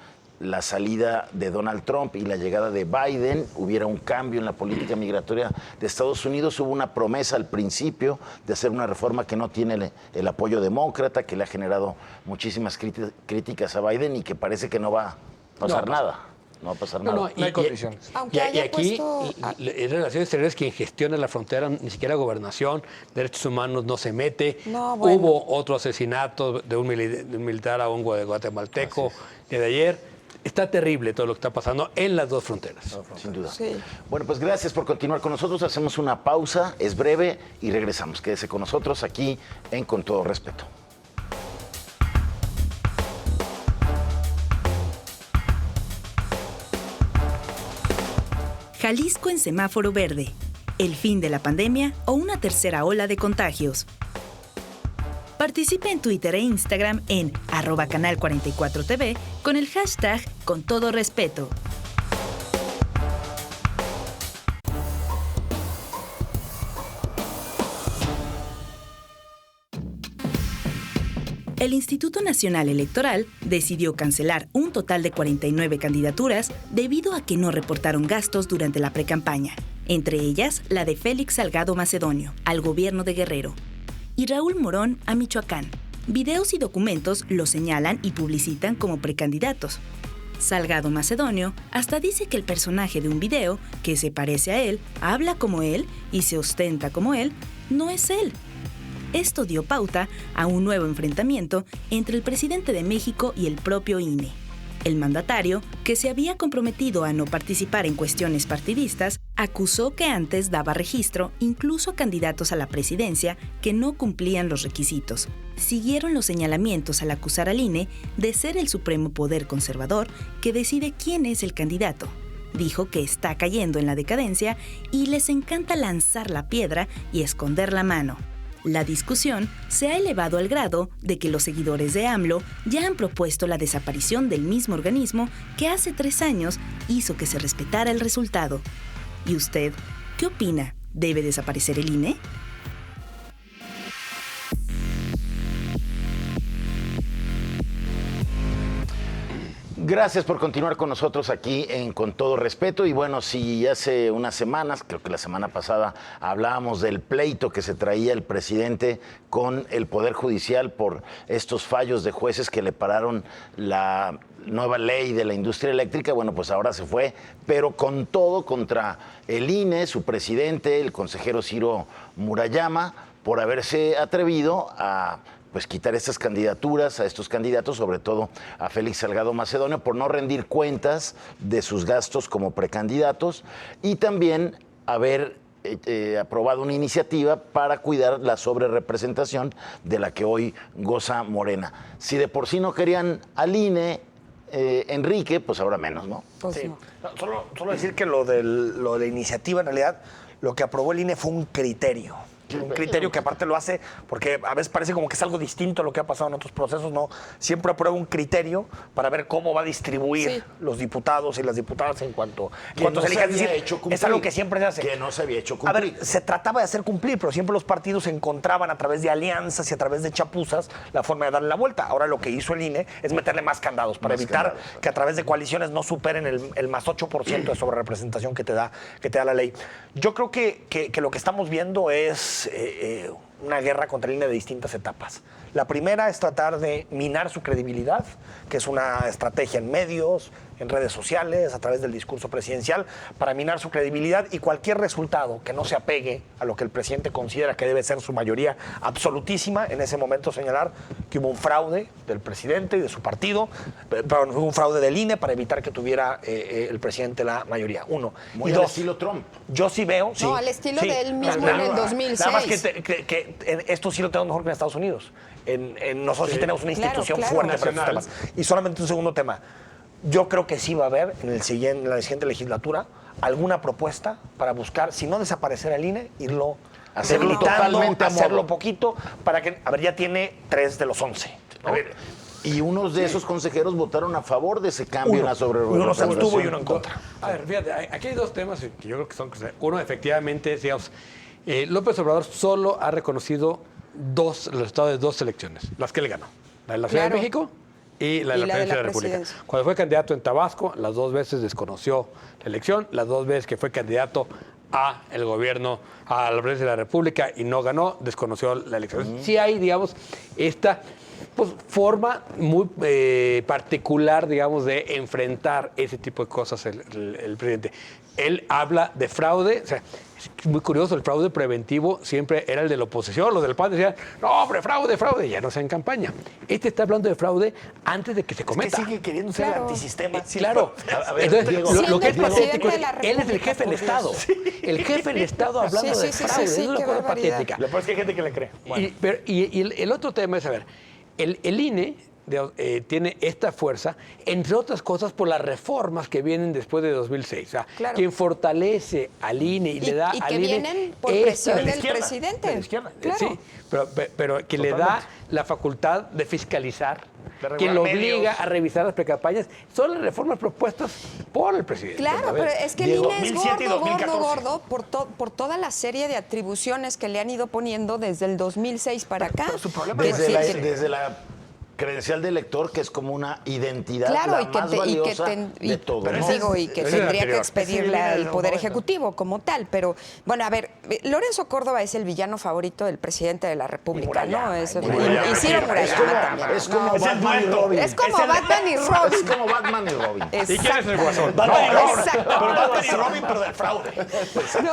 la salida de Donald Trump y la llegada de Biden hubiera un cambio en la política migratoria de Estados Unidos. Hubo una promesa al principio de hacer una reforma que no tiene el apoyo demócrata, que le ha generado muchísimas críticas a Biden y que parece que no va a pasar nada. No va a pasar nada. No hay condiciones. Aunque Y haya aquí, puesto- en Relaciones Exteriores, quien gestiona la frontera, ni siquiera Gobernación, Derechos Humanos no se mete. No, bueno. Hubo otro asesinato de un militar a un guatemalteco de ayer. Está terrible todo lo que está pasando en las dos fronteras. Sin duda. Sí. Bueno, pues gracias por continuar con nosotros. Hacemos una pausa, es breve y regresamos. Quédese con nosotros aquí en Con Todo Respeto. Jalisco en semáforo verde. ¿El fin de la pandemia o una tercera ola de contagios? Participe en Twitter e Instagram en @canal44tv con el hashtag Con Todo Respeto. El Instituto Nacional Electoral decidió cancelar un total de 49 candidaturas debido a que no reportaron gastos durante la precampaña, entre ellas la de Félix Salgado Macedonio al gobierno de Guerrero y Raúl Morón a Michoacán. Videos y documentos los señalan y publicitan como precandidatos. Salgado Macedonio hasta dice que el personaje de un video, que se parece a él, habla como él y se ostenta como él, no es él. Esto dio pauta a un nuevo enfrentamiento entre el presidente de México y el propio INE. El mandatario, que se había comprometido a no participar en cuestiones partidistas, acusó que antes daba registro incluso a candidatos a la presidencia que no cumplían los requisitos. Siguieron los señalamientos al acusar al INE de ser el supremo poder conservador que decide quién es el candidato. Dijo que está cayendo en la decadencia y les encanta lanzar la piedra y esconder la mano. La discusión se ha elevado al grado de que los seguidores de AMLO ya han propuesto la desaparición del mismo organismo que hace 3 años hizo que se respetara el resultado. ¿Y usted qué opina? ¿Debe desaparecer el INE? Gracias por continuar con nosotros aquí en Con Todo Respeto. Y bueno, si hace unas semanas, creo que la semana pasada, hablábamos del pleito que se traía el presidente con el Poder Judicial por estos fallos de jueces que le pararon la nueva ley de la industria eléctrica, bueno, pues ahora se fue, pero con todo contra el INE, su presidente, el consejero Ciro Murayama, por haberse atrevido a pues quitar estas candidaturas a estos candidatos, sobre todo a Félix Salgado Macedonio, por no rendir cuentas de sus gastos como precandidatos y también haber aprobado una iniciativa para cuidar la sobrerepresentación de la que hoy goza Morena. Si de por sí no querían al INE, Enrique, pues ahora menos, ¿no? Pues Sí. no. No, solo decir que lo de la iniciativa, en realidad, lo que aprobó el INE fue un criterio. Un criterio que aparte lo hace, porque a veces parece como que es algo distinto a lo que ha pasado en otros procesos, no. Siempre aprueba un criterio para ver cómo va a distribuir Sí. los diputados y las diputadas en cuanto No se se elija. había Es decir, hecho cumplir. es algo que siempre se hace. Que no se había hecho A cumplir. ver, se trataba de hacer cumplir, pero siempre los partidos se encontraban a través de alianzas y a través de chapuzas la forma de darle la vuelta. Ahora lo que hizo el INE es meterle más candados para Más evitar candados. que a través de coaliciones no superen el más 8% de sobrerepresentación que te da la ley. Yo creo que lo que estamos viendo es una guerra contra el INE de distintas etapas. La primera es tratar de minar su credibilidad, que es una estrategia en medios, en redes sociales, a través del discurso presidencial, para minar su credibilidad y cualquier resultado que no se apegue a lo que el presidente considera que debe ser su mayoría absolutísima, en ese momento señalar que hubo un fraude del presidente y de su partido, perdón, hubo un fraude del INE para evitar que tuviera el presidente la mayoría. Uno. Muy y al dos, estilo Trump. yo sí veo... Sí, al estilo sí, de él mismo en el 2006. Nada más que esto sí lo tenemos mejor que en Estados Unidos. Nosotros sí tenemos una Claro, institución claro. fuerte para Nacional. estos temas. Y solamente un segundo tema. Yo creo que sí va a haber en la siguiente legislatura alguna propuesta para buscar, si no desaparecer el INE, irlo Hacerlo debilitando, totalmente a modo. hacerlo poquito, para que, a ver, ya tiene 3 de los 11. ¿no? A ver, Y unos de esos consejeros votaron a favor de ese cambio en la Uno se sobrerepresentación. abstuvo y uno en contra. A ver, fíjate, aquí hay dos temas que yo creo que son... Uno, efectivamente, digamos, López Obrador solo ha reconocido los resultados de 2 elecciones, las que él ganó. La de la Ciudad Claro. de México y la de la presidencia de la República. presidencia. Cuando fue candidato en Tabasco, las 2 veces desconoció la elección, las 2 veces que fue candidato a el gobierno, a la presidencia de la República y no ganó, desconoció la elección. Sí hay, digamos, esta forma muy particular, digamos, de enfrentar ese tipo de cosas el presidente. Él habla de fraude, o sea, es muy curioso, el fraude preventivo siempre era el de la oposición, los del PAN decían, no, hombre, fraude, ya no sea en campaña. Este está hablando de fraude antes de que se Es que cometa. sigue queriendo ser Claro. antisistema. Claro. A ver, Entonces, Diego, lo que es siendo el patético presidente es de la él es el jefe del República, por Estado. El jefe del Estado hablando Sí, de sí, sí, fraude. sí, Es una qué cosa barbaridad. patética. Lo peor es que hay gente que le cree. Bueno. Y el otro tema es, a ver, el INE tiene esta fuerza, entre otras cosas, por las reformas que vienen después de 2006. O sea, Claro. quien fortalece al INE y le da y al que INE vienen por esta- presión de la del izquierda, presidente. de la izquierda. Claro. Sí, pero que le da la facultad de fiscalizar, De que lo regular obliga medios. a revisar las precampañas. Son las reformas propuestas por el presidente. Claro, A ver, pero es que el Diego, INE es 2007 y gordo, 2014. gordo por toda la serie de atribuciones que le han ido poniendo desde el 2006 para acá. pero su problema Que es Desde, sí, la, que- desde la credencial de elector, que es como una identidad Claro, la y que, más y que valiosa y- de todo. Pero ¿no? ese digo, y ese que es el tendría que anterior. expedirla Ese el viene Poder del Ejecutivo como tal. Pero, bueno, a ver, Lorenzo Córdoba es el villano favorito del presidente de la República, ¿no? Murayama, Es, y Murayama. y Ciro Es Murayama como- también. es como No, Es el Batman y dueto. Robin. es como Es el- Batman y Robin. Es como Batman y Robin. ¿Y quién es el guasón? Batman y Robin. exacto. Pero Batman y Robin, pero del fraude. No,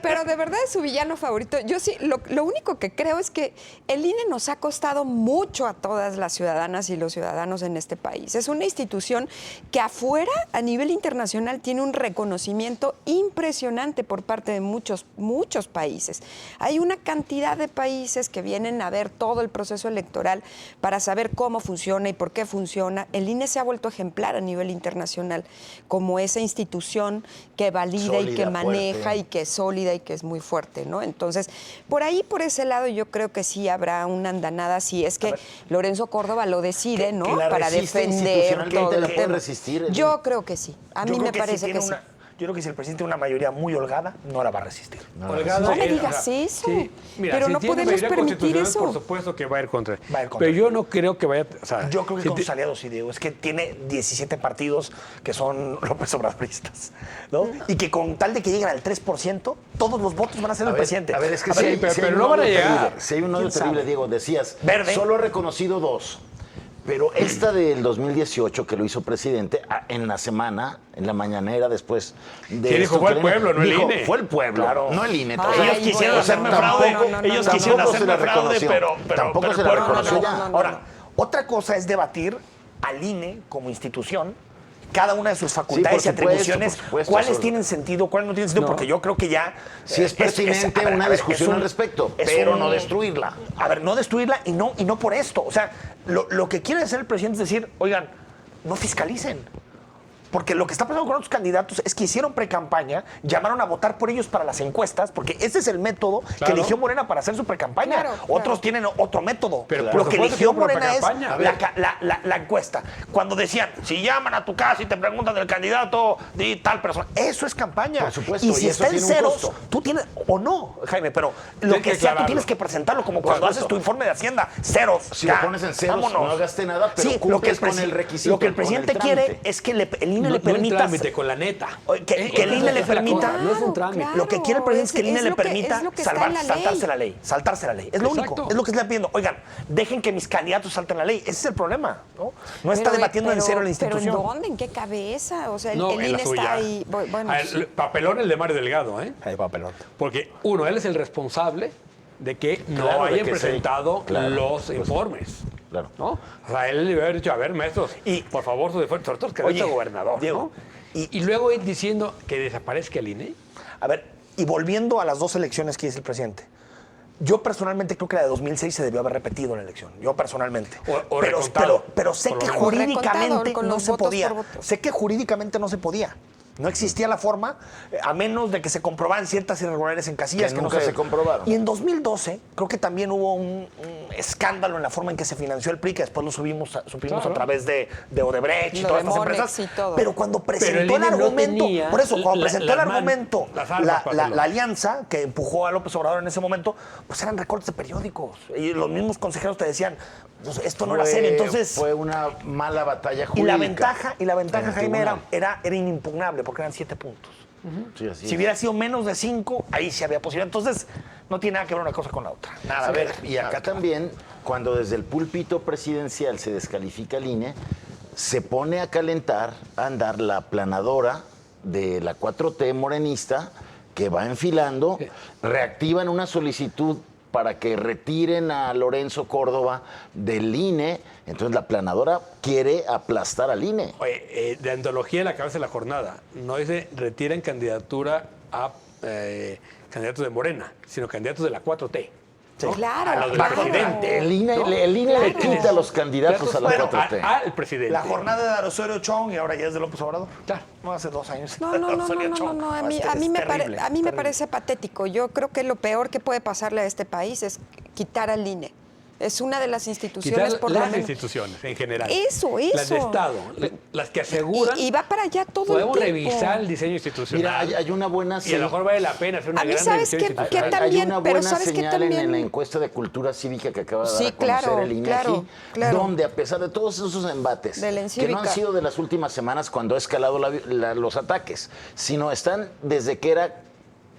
pero de verdad es su villano favorito. Yo sí, lo único que creo es que el INE nos ha costado mucho a todas las ciudadanas y los ciudadanos en este país. Es una institución que afuera, a nivel internacional, tiene un reconocimiento impresionante por parte de muchos países. Hay una cantidad de países que vienen a ver todo el proceso electoral para saber cómo funciona y por qué funciona. El INE se ha vuelto ejemplar a nivel internacional como esa institución que valida y que Sólida, maneja fuerte. y que es sólida y que es muy fuerte, ¿no? Entonces, por ahí, por ese lado, yo creo que sí habrá una andanada si es que Lorenzo Córdoba lo decide, ¿no? que la Para resiste defender institucionalmente, todo la el puede tema. resistir. Yo creo que sí. A Yo mí creo me que parece si que tiene sí. yo creo que si el presidente tiene una mayoría muy holgada, no la va a resistir. Holgada No me es, digas o sea, eso. mira, Pero si no tiene podemos mayoría permitir constitucional, eso. Por supuesto que va a ir contra él. Va a ir contra Pero él. yo no creo que vaya... O sea, Yo creo que si con te- sus aliados sí, Diego. Es que tiene 17 partidos que son López Obradoristas, ¿no? Y que con tal de que lleguen al 3%, todos los votos van a ser del presidente. A ver, es que A ver, si hay, pero- si hay pero un no van a odio llegar. terrible, si hay un odio ¿Quién terrible, sabe? Diego, decías, Verde. solo he reconocido 2. Pero esta del 2018, que lo hizo presidente, en la semana, en la mañanera, después de... Sí, dijo, esto fue que el pueblo, no el dijo, INE. Fue el pueblo, Claro. no el INE. Ay, todavía. Ellos quisieron bueno, hacerme no, fraude, no, no, no, ellos no, quisieron tampoco se hacerme la fraude, reconoció. pero Tampoco el se la pueblo reconoció no. ya. Ahora, otra cosa es debatir al INE como institución, cada una de sus facultades Sí, y por supuesto, atribuciones, por supuesto, cuáles eso- tienen sentido, cuáles no tienen sentido, No. porque yo creo que ya... Si es pertinente a ver, una discusión es al respecto, es pero no destruirla. A ver, no destruirla y no por esto. O sea, lo que quiere hacer el presidente es decir, oigan, no fiscalicen. Porque lo que está pasando con otros candidatos es que hicieron pre-campaña, llamaron a votar por ellos para las encuestas, porque ese es el método que Claro. eligió Morena para hacer su pre-campaña. Claro, Otros claro. tienen otro método. Pero lo por que supuesto eligió que fue Morena es pre-campaña. A ver. la encuesta. Cuando decían, si llaman a tu casa y te preguntan del candidato de tal persona, eso es campaña. Por supuesto, y y si eso está en tiene un ceros, costo. tú tienes, o no, Jaime, pero lo Tienes que que sea, tú aclararlo. tienes que presentarlo como Por cuando supuesto. haces tu informe de Hacienda. Ceros. Si ya, lo pones en ceros, vámonos. no gasté nada, pero Sí, cumples con el requisito, Lo que el con el presidente trámite. quiere es que el INE no, le no en permita... trámite, con la neta. Que el INE le Esa es la permita... cosa, no es un trámite. Lo que quiere el presidente es que el INE le lo que- permita es lo que está en la saltarse la ley. Saltarse la ley. Es lo Exacto. único. Es lo que se le está pidiendo. Oigan, dejen que mis candidatos salten la ley. Ese es el problema. No está Pero, debatiendo en serio la ¿Pero institución. en dónde? ¿En qué cabeza? O sea, el No, en INE la está suya. ahí. Bueno, A ver, el papelón el de Mario Delgado, ¿eh? Ahí va, pelón. Porque, uno, él es el responsable de que no Claro, de hayan que se- presentado claro, los informes. Claro. ¿No? O sea, él le debe haber dicho, a ver, maestros, Y- por favor, su esfuerzo, sobre todo que Oye, gobernador. Diego, ¿no? Y luego ir diciendo que desaparezca el INE. A ver, y volviendo a las dos elecciones que dice el presidente. Yo personalmente creo que la de 2006 se debió haber repetido la elección. Yo personalmente. O recontado, pero sé por lo que menos. jurídicamente Recontado, con no los se votos podía. por voto. Sé que jurídicamente no se podía. No existía la forma, a menos de que se comprobaran ciertas irregularidades en casillas. Que nunca se comprobaron. Y en 2012 creo que también hubo un escándalo en la forma en que se financió el PRI, que después lo supimos Claro. a través de Odebrecht y Lo todas de estas Monex empresas. y todo. Pero cuando Pero presentó el el INE no argumento, tenía por eso, cuando presentó el las argumento, las armas para hacerlo. la alianza que empujó a López Obrador en ese momento, pues eran recortes de periódicos. Y los mismos consejeros te decían, pues, esto no era serio. Entonces, Fue una mala batalla y jurídica. la ventaja, en el Jaime, tribunal. era inimpugnable, porque eran 7 puntos. Sí, así Si es. hubiera sido menos de 5, ahí sí había posibilidad. Entonces, no tiene nada que ver una cosa con la otra. Nada, A ver, y acá también, cuando desde el púlpito presidencial se descalifica el INE, se pone a calentar, a andar la planadora de la 4T morenista, que va enfilando, reactivan una solicitud para que retiren a Lorenzo Córdoba del INE. Entonces la planadora quiere aplastar al INE. Oye, de antología en la cabeza de la jornada, no dice retiren candidatura a candidatos de Morena, sino candidatos de la 4T. ¿no? Claro, A los del claro. presidente. El INE le quita a los candidatos a la Bueno, 4T. Al presidente. La jornada de Osorio Chong y ahora ya es de López Obrador. Claro. No, hace 2 años. No, Osorio Chong. a No, mí, es a mí, terrible, a mí me terrible. parece patético. Yo creo que lo peor que puede pasarle a este país es quitar al INE. Es una de las instituciones, Quitar por lo las menos. instituciones en general. Eso. Las de Estado, las que aseguran. Y va para allá todo podemos el tiempo. revisar el diseño institucional. Mira, hay una buena Y a lo mejor vale la pena hacer una A mí, gran ¿sabes revisión qué? institucional. ¿Qué también? Hay una pero buena ¿sabes qué señal en también? la encuesta de cultura cívica que acaba de dar Sí, a conocer claro, el INEGI, claro. donde a pesar de todos esos embates, De la que no encívica. han sido de las últimas semanas cuando ha escalado los ataques, sino están desde que era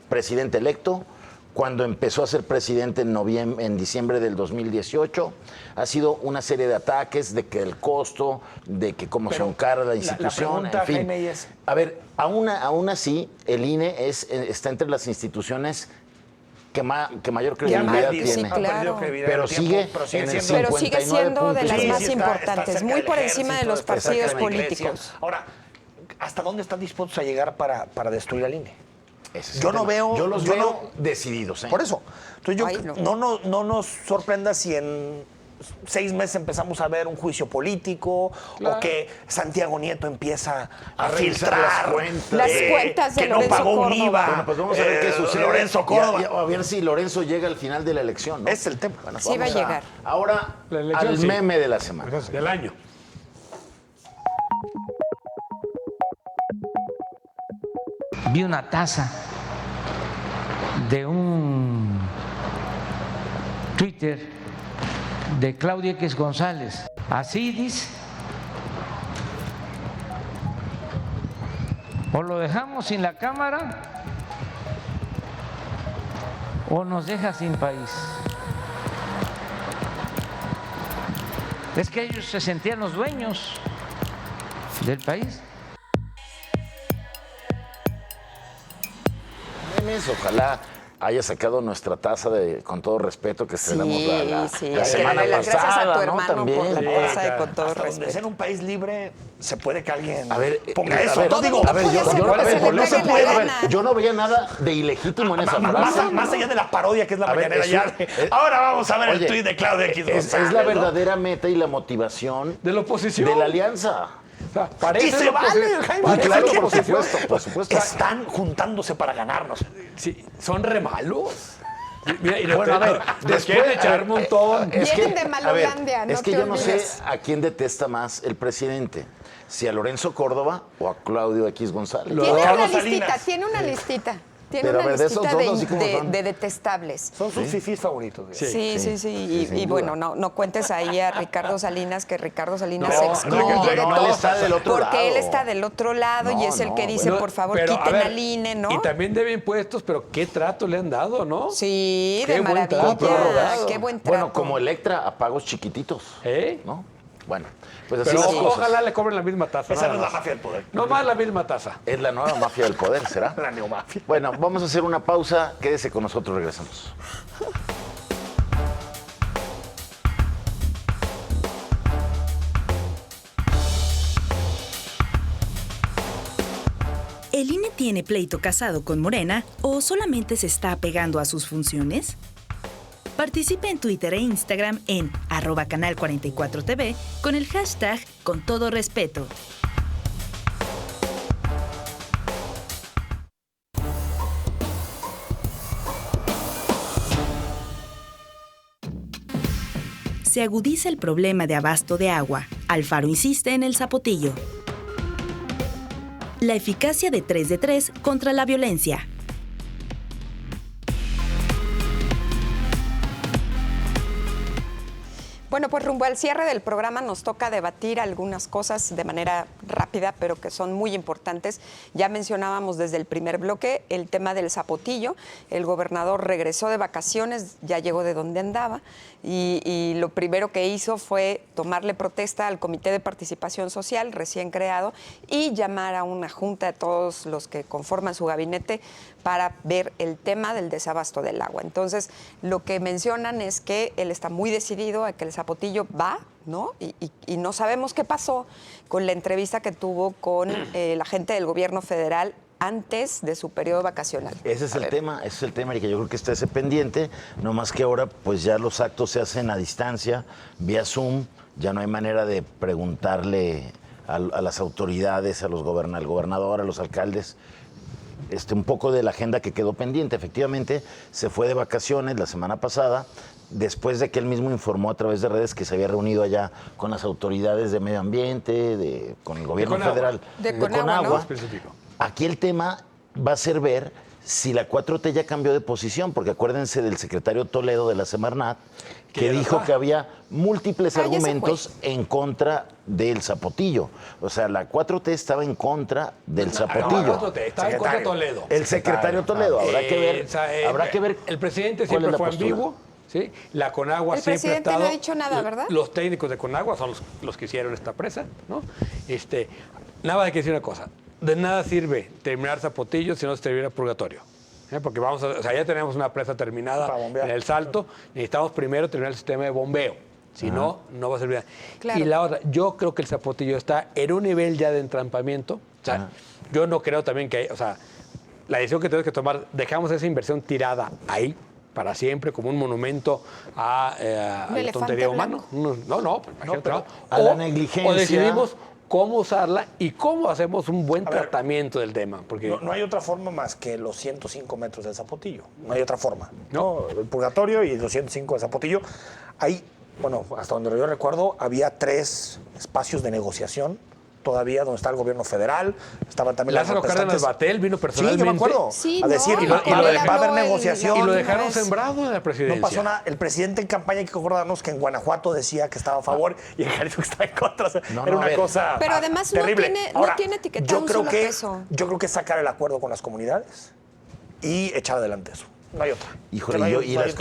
presidente electo, cuando empezó a ser presidente en diciembre del 2018, ha sido una serie de ataques, de que el costo, de que cómo se Pero encara la la institución, pregunta, en fin. Jaime, es- A ver, aún así, el INE está entre las instituciones que mayor credibilidad sí, tiene. claro. Pero sigue en el Pero sigue siendo de las 59.6. más importantes, muy por encima de los partidos políticos. Ahora, ¿hasta dónde están dispuestos a llegar para destruir al INE? Ese es el Yo no tema. veo- Yo los yo veo no- decididos. ¿eh? Por eso. Entonces, Ay, no nos sorprenda si en 6 meses empezamos a ver un juicio político o que Santiago Nieto empieza a revisar filtrar las cuentas. Las cuentas de que Lorenzo no pagó un Córdoba. IVA. Bueno, pues vamos a ver qué sucede. Lorenzo Córdoba. A ver si Lorenzo llega al final de la elección, ¿no? Es el tema. Bueno, Sí, va a vamos llegar. Ahora, La elección, al sí. meme de la semana. Del año. Vi una taza de un Twitter de Claudia X González. Así dice. O lo dejamos sin la cámara o nos deja sin país. Es que ellos se sentían los dueños del país. Memes, ojalá haya sacado nuestra taza con todo respeto que estrenamos Sí, la sí, la hay que semana darle las gracias a pasada, tu ¿no? hermano También. por la Sí, taza de claro. con todo Hasta donde respeto. ser un país libre, se puede que alguien A ver, ponga a eso. ver, No digo, a ver, puede ser yo, lo que se le no se pegue la puede, a ver, gana. yo no veía nada de ilegítimo en esa más, frase. más allá de la parodia que es la A ver, mañanera es ya. un- Ahora vamos a ver Oye, el tuit de Claudia X es González, la ¿no? verdadera meta y la motivación De la oposición. de la alianza. O sea, parece Y se la vale, oposición. Jaime. Parece Claro, la por oposición. supuesto, por supuesto. Están juntándose para ganarnos. Sí, son re malos. Mira, y Bueno, a ver, nos quieren echar a ver, un montón. Vienen de a ver, Malolandia, no es que te yo no sé olvides. a quién detesta más el presidente, si a Lorenzo Córdoba o a Claudio X González. Lo- Tiene una Carlos listita, Salinas. tiene una listita. Tiene Pero a una ver, de esos listita dos, así como son. de detestables. Son sus fifís favoritos. Sí. Sí. Y sin bueno, duda. no cuentes ahí a Ricardo Salinas, que Ricardo Salinas No, se excluye no, de no, todo. él está del otro porque lado. él está del otro lado y No, es el que no, dice, No, por favor, pero, a quiten ver, al INE, ¿no? Y también debe impuestos, pero qué trato le han dado, ¿no? Sí, Qué de buen maravilla. trato. Prorrogado. Qué buen trato. Bueno, como Electra, a pagos chiquititos. ¿Eh? ¿No? Bueno, pues así Pero las cosas. ojalá le cobren la misma tasa. Esa nada no es la más. mafia del poder. No más la misma tasa. Es la nueva mafia del poder, ¿será? La neomafia. Bueno, vamos a hacer una pausa. Quédese con nosotros, regresamos. ¿El INE tiene pleito casado con Morena o solamente se está apegando a sus funciones? Participe en Twitter e Instagram en @canal44tv con el hashtag #ConTodoRespeto. se agudiza el problema de abasto de agua. Alfaro insiste en el zapotillo. La eficacia de 3 de 3 contra la violencia. Bueno, pues rumbo al cierre del programa nos toca debatir algunas cosas de manera rápida, pero que son muy importantes. Ya mencionábamos desde el primer bloque el tema del zapotillo. El gobernador regresó de vacaciones, ya llegó de donde andaba, y lo primero que hizo fue tomarle protesta al Comité de Participación Social recién creado y llamar a una junta de todos los que conforman su gabinete para ver el tema del desabasto del agua. Entonces, lo que mencionan es que él está muy decidido a que el zapotillo va, ¿no? Y no sabemos qué pasó con la entrevista que tuvo con la gente del gobierno federal antes de su periodo vacacional. Ese es el tema, Erika. Yo creo que está ese pendiente, no más que ahora pues ya los actos se hacen a distancia, vía Zoom, ya no hay manera de preguntarle a las autoridades, al gobernador, a los alcaldes, un poco de la agenda que quedó pendiente. Efectivamente, se fue de vacaciones la semana pasada, después de que él mismo informó a través de redes que se había reunido allá con las autoridades de medio ambiente, con el gobierno federal, de Conagua, ¿no? Aquí el tema va a ser ver si la 4T ya cambió de posición, porque acuérdense del secretario Toledo de la Semarnat, que dijo que había múltiples argumentos en contra del zapotillo. O sea, la 4T estaba en contra del zapotillo. No, la 4T estaba en contra de Toledo. El secretario Toledo, habrá que ver. El presidente siempre fue ambiguo. ¿Sí? La Conagua siempre ha estado... El presidente no ha dicho nada, ¿verdad? Los técnicos de Conagua son los que hicieron esta presa, ¿no? Nada más hay que decir una cosa. De nada sirve terminar Zapotillo si no se termina Purgatorio. Porque ya tenemos una presa terminada en el Salto. Necesitamos primero terminar el sistema de bombeo. Si no, no va a servir. Claro. Y la otra, yo creo que el Zapotillo está en un nivel ya de entrampamiento. O sea, yo no creo también que la decisión que tenemos que tomar, dejamos esa inversión tirada ahí para siempre como un monumento a la tontería humana. A la negligencia. O decidimos cómo usarla y cómo hacemos un buen tratamiento del tema. Porque no hay otra forma más que los 105 metros del zapotillo. No hay otra forma. ¿No? El Purgatorio y los 105 del zapotillo. Ahí, hasta donde yo recuerdo, había 3 espacios de negociación todavía, donde está el gobierno federal, estaban también Lázaro Cárdenas Batel vino personalmente. Sí, yo me acuerdo. Sí, a decir, va a haber negociación. Y lo dejaron sembrado en la presidencia. No pasó nada. El presidente en campaña, hay que acordarnos que en Guanajuato decía que estaba a favor y en Jalisco que estaba en contra. Era una cosa Pero además terrible. no tiene etiquetado un solo peso. Yo creo que es sacar el acuerdo con las comunidades y echar adelante eso. No hay otra. Híjole, y las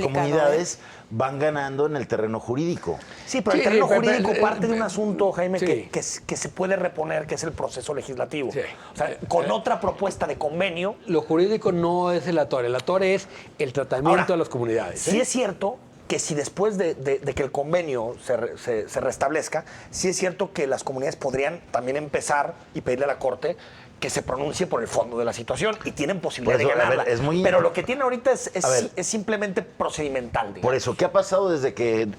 comunidades van ganando en el terreno jurídico. Sí, pero el terreno jurídico parte de un asunto, Jaime, que se puede reponer, que es el proceso legislativo. Sí. O sea, con otra propuesta de convenio. Lo jurídico no es el atore es el tratamiento de las comunidades. Sí es cierto que si después de que el convenio se restablezca, sí es cierto que las comunidades podrían también empezar y pedirle a la Corte que se pronuncie por el fondo de la situación y tienen posibilidad de ganarla. Pero lo que tiene ahorita es simplemente procedimental. Digamos. Por eso, ¿qué ha pasado desde que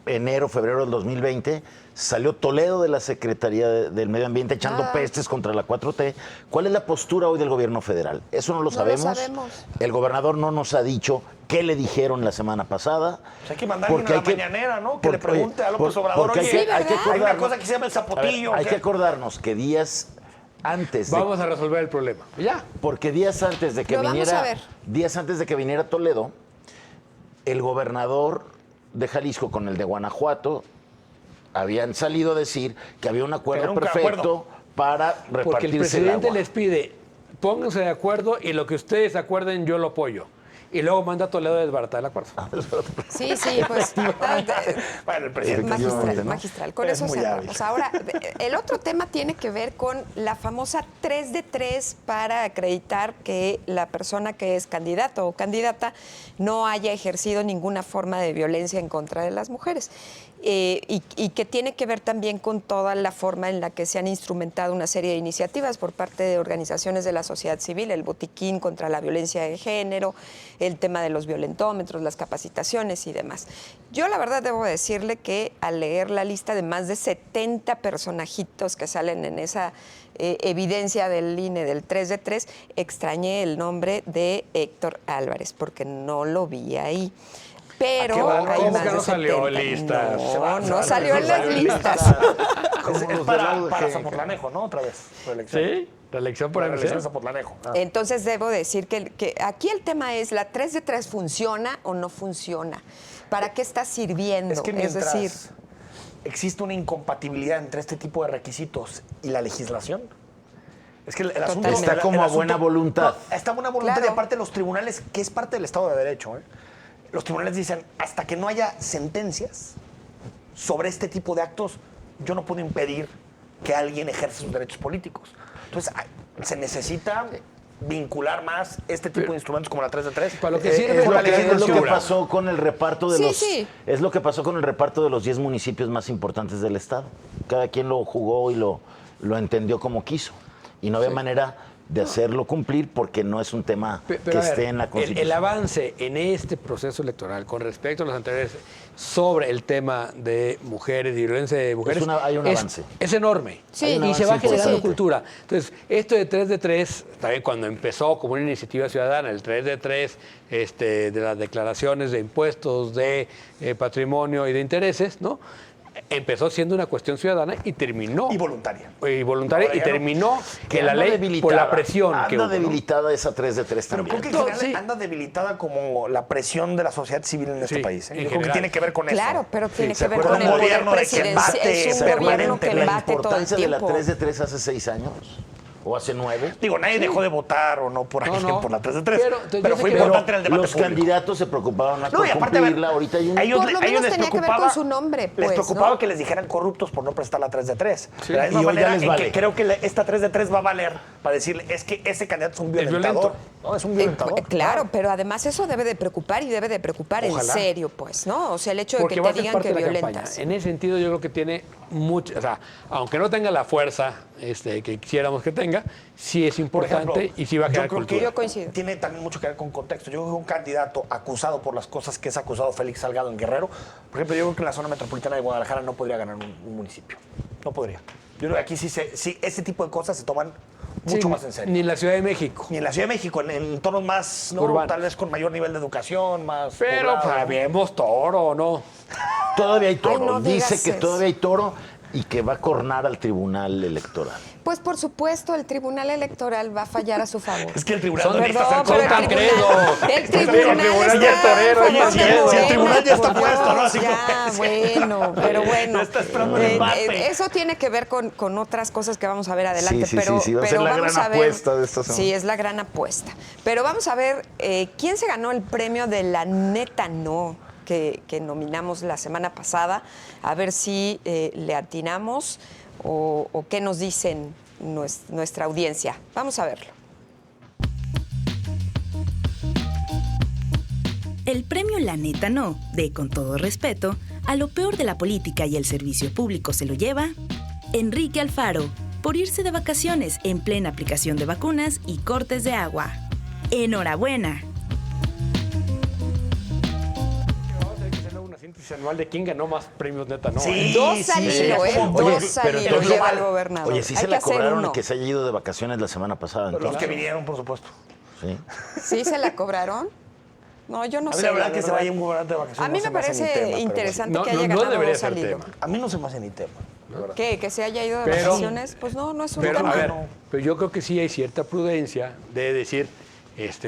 enero, febrero del 2020 salió Toledo de la Secretaría del Medio Ambiente echando pestes contra la 4T? ¿Cuál es la postura hoy del gobierno federal? Eso no lo sabemos. El gobernador no nos ha dicho qué le dijeron la semana pasada. Pues hay que mandarle una mañanera, ¿no? Que le pregunte a López Obrador, oye, hay una cosa que se llama el zapotillo. Hay que acordarnos que días antes vamos a resolver el problema. Ya. Porque días antes de que viniera Toledo, el gobernador de Jalisco con el de Guanajuato habían salido a decir que había un acuerdo perfecto para repartirse el agua. Porque el presidente les pide, pónganse de acuerdo y lo que ustedes acuerden yo lo apoyo. Y luego manda a Toledo a desbaratar el acuerdo. Sí, pues. Bueno, el presidente. Magistral. Con eso cerramos. Ahora, el otro tema tiene que ver con la famosa 3 de 3 para acreditar que la persona que es candidato o candidata no haya ejercido ninguna forma de violencia en contra de las mujeres. Y que tiene que ver también con toda la forma en la que se han instrumentado una serie de iniciativas por parte de organizaciones de la sociedad civil, el botiquín contra la violencia de género, el tema de los violentómetros, las capacitaciones y demás. Yo la verdad debo decirle que al leer la lista de más de 70 personajitos que salen en esa evidencia del INE del 3 de 3, extrañé el nombre de Héctor Álvarez porque no lo vi ahí. pero ¿Cómo hay que más no de salió 70. listas? No salió en las listas. Es para Zapotlanejo, ¿no? Otra vez. Reelección. ¿Sí? La elección por La reelección MC. de Zapotlanejo. Entonces debo decir que aquí el tema es, ¿la 3 de 3 funciona o no funciona? ¿Para qué está sirviendo? Es que mientras decir, existe una incompatibilidad entre este tipo de requisitos y la legislación, es que el asunto... Totalmente. Está como a buena voluntad. No, está a buena voluntad Claro. y aparte los tribunales, que es parte del Estado de Derecho, los tribunales dicen, hasta que no haya sentencias sobre este tipo de actos, yo no puedo impedir que alguien ejerza sus derechos políticos. Entonces, se necesita vincular más este tipo de instrumentos como la 3 de 3. Para lo que sirve Es la lo que legislatura. pasó con el reparto de Sí, los sí. es lo que pasó con el reparto de los 10 municipios más importantes del estado. Cada quien lo jugó y lo entendió como quiso. Y no había manera de hacerlo cumplir porque no es un tema Pero, que a ver, esté en la Constitución. el avance en este proceso electoral con respecto a los anteriores sobre el tema de mujeres, de violencia de mujeres, hay un avance. Es enorme. Sí. Hay un Y se va avance generando importante. cultura. Entonces, esto de 3 de 3, también cuando empezó como una iniciativa ciudadana, el 3 de 3, de las declaraciones de impuestos, de patrimonio y de intereses, ¿no? Empezó siendo una cuestión ciudadana y terminó. Y voluntaria. Y voluntaria, No, y ya no. terminó que Que la anda ley, por debilitada. la presión que Anda hubo, ¿no? debilitada esa 3 de 3 Pero también. creo que en No, general sí. anda debilitada como la presión de la sociedad civil en este Sí, país. en Yo creo que general. tiene que ver con eso. claro, pero tiene ¿se que ver acuerdan? con el Un poder gobierno de que presidencial. embate Es un gobierno que permanentemente. La embate todo el importancia de la tiempo. 3 de 3 hace 6 años o hace 9. Digo, nadie dejó de votar o no por alguien no. por la 3 de 3. Pero, entonces, Pero yo fue sé que- importante en el debate Los público. candidatos se preocupaban más No, por y aparte, a ver, cumplirla. Ahorita hay un... a ellos, Por lo a ellos menos les tenía que ver preocupaba, con su nombre, les pues, preocupaba ¿no? que les dijeran corruptos por no prestar la 3 de 3. Sí. De la misma Y hoy ya manera les en vale. que creo que esta 3 de 3 va a valer para decirle, es que ese candidato es un violento. violentador. No, es un violentador. Claro, pero además eso debe de preocupar y debe de preocupar en Ojalá. serio, pues, ¿no? O sea, el hecho de Porque que va a te ser digan parte que de la violentas. campaña. En ese sentido, yo creo que tiene mucho, o sea, aunque no tenga la fuerza que quisiéramos que tenga, sí es Por importante ejemplo, y sí va a yo crear creo cultura. que Yo coincido. tiene también mucho que ver con contexto. Yo creo que un candidato acusado por las cosas que es acusado Félix Salgado en Guerrero, por ejemplo, yo creo que en la zona metropolitana de Guadalajara no podría ganar un municipio. No podría. Yo creo que aquí sí ese tipo de cosas se toman mucho Sí, más en serio. Ni en la Ciudad de México. Ni en la Ciudad de México, en entornos más, ¿no? Urbanos. Tal vez con mayor nivel de educación, más Pero poblado. sabemos toro, ¿no? Todavía hay toro. Ay, no Dice digas que eso. todavía hay toro y que va a cornar al Tribunal Electoral. Pues por supuesto, el Tribunal Electoral va a fallar a su favor. Es que el tribunal Son- no necesita ser son pero tan el credos. El El tribunal tribunal está ya es torero, a oye, favor si de el Morena, tribunal ya está por puesto, ¿no? Dios, Así ya, como- bueno, pero bueno. Ya está esperando el embate. Eso tiene que ver con otras cosas que vamos a ver adelante. Sí, pero, va a ser pero la vamos gran a ver, apuesta de esta semana. Sí, es la gran apuesta. Pero vamos a ver quién se ganó el premio de la neta no que nominamos la semana pasada. A ver si le atinamos o qué nos dicen nuestra audiencia. Vamos a verlo. El premio La Neta No, de Con todo respeto, a lo peor de la política y el servicio público se lo lleva Enrique Alfaro, por irse de vacaciones en plena aplicación de vacunas y cortes de agua. ¡Enhorabuena! Vamos a tener que hacer una síntesis anual de quién ganó más premios neta, ¿no? Sí, Dos al hilo, ¿eh? Oye, Dos al pero hilo entonces- lleva el gobernador. Oye, sí Hay se que la hacer cobraron uno. el que se haya ido de vacaciones la semana pasada. Los entonces. que vinieron, por supuesto. Sí. ¿Sí se la cobraron? No, yo no A mí sé. la verdad que se vaya un gobernante de A vacaciones. mí no me se hace ni parece tema, pero interesante No, que haya no ganado debería dos al ser hilo. tema. A mí no se me hace ni tema. la verdad. ¿Qué? ¿Que se haya ido de Pero- vacaciones? Pues no, no es un Pero, tema. a ver, no. pero yo creo que sí hay cierta prudencia de decir,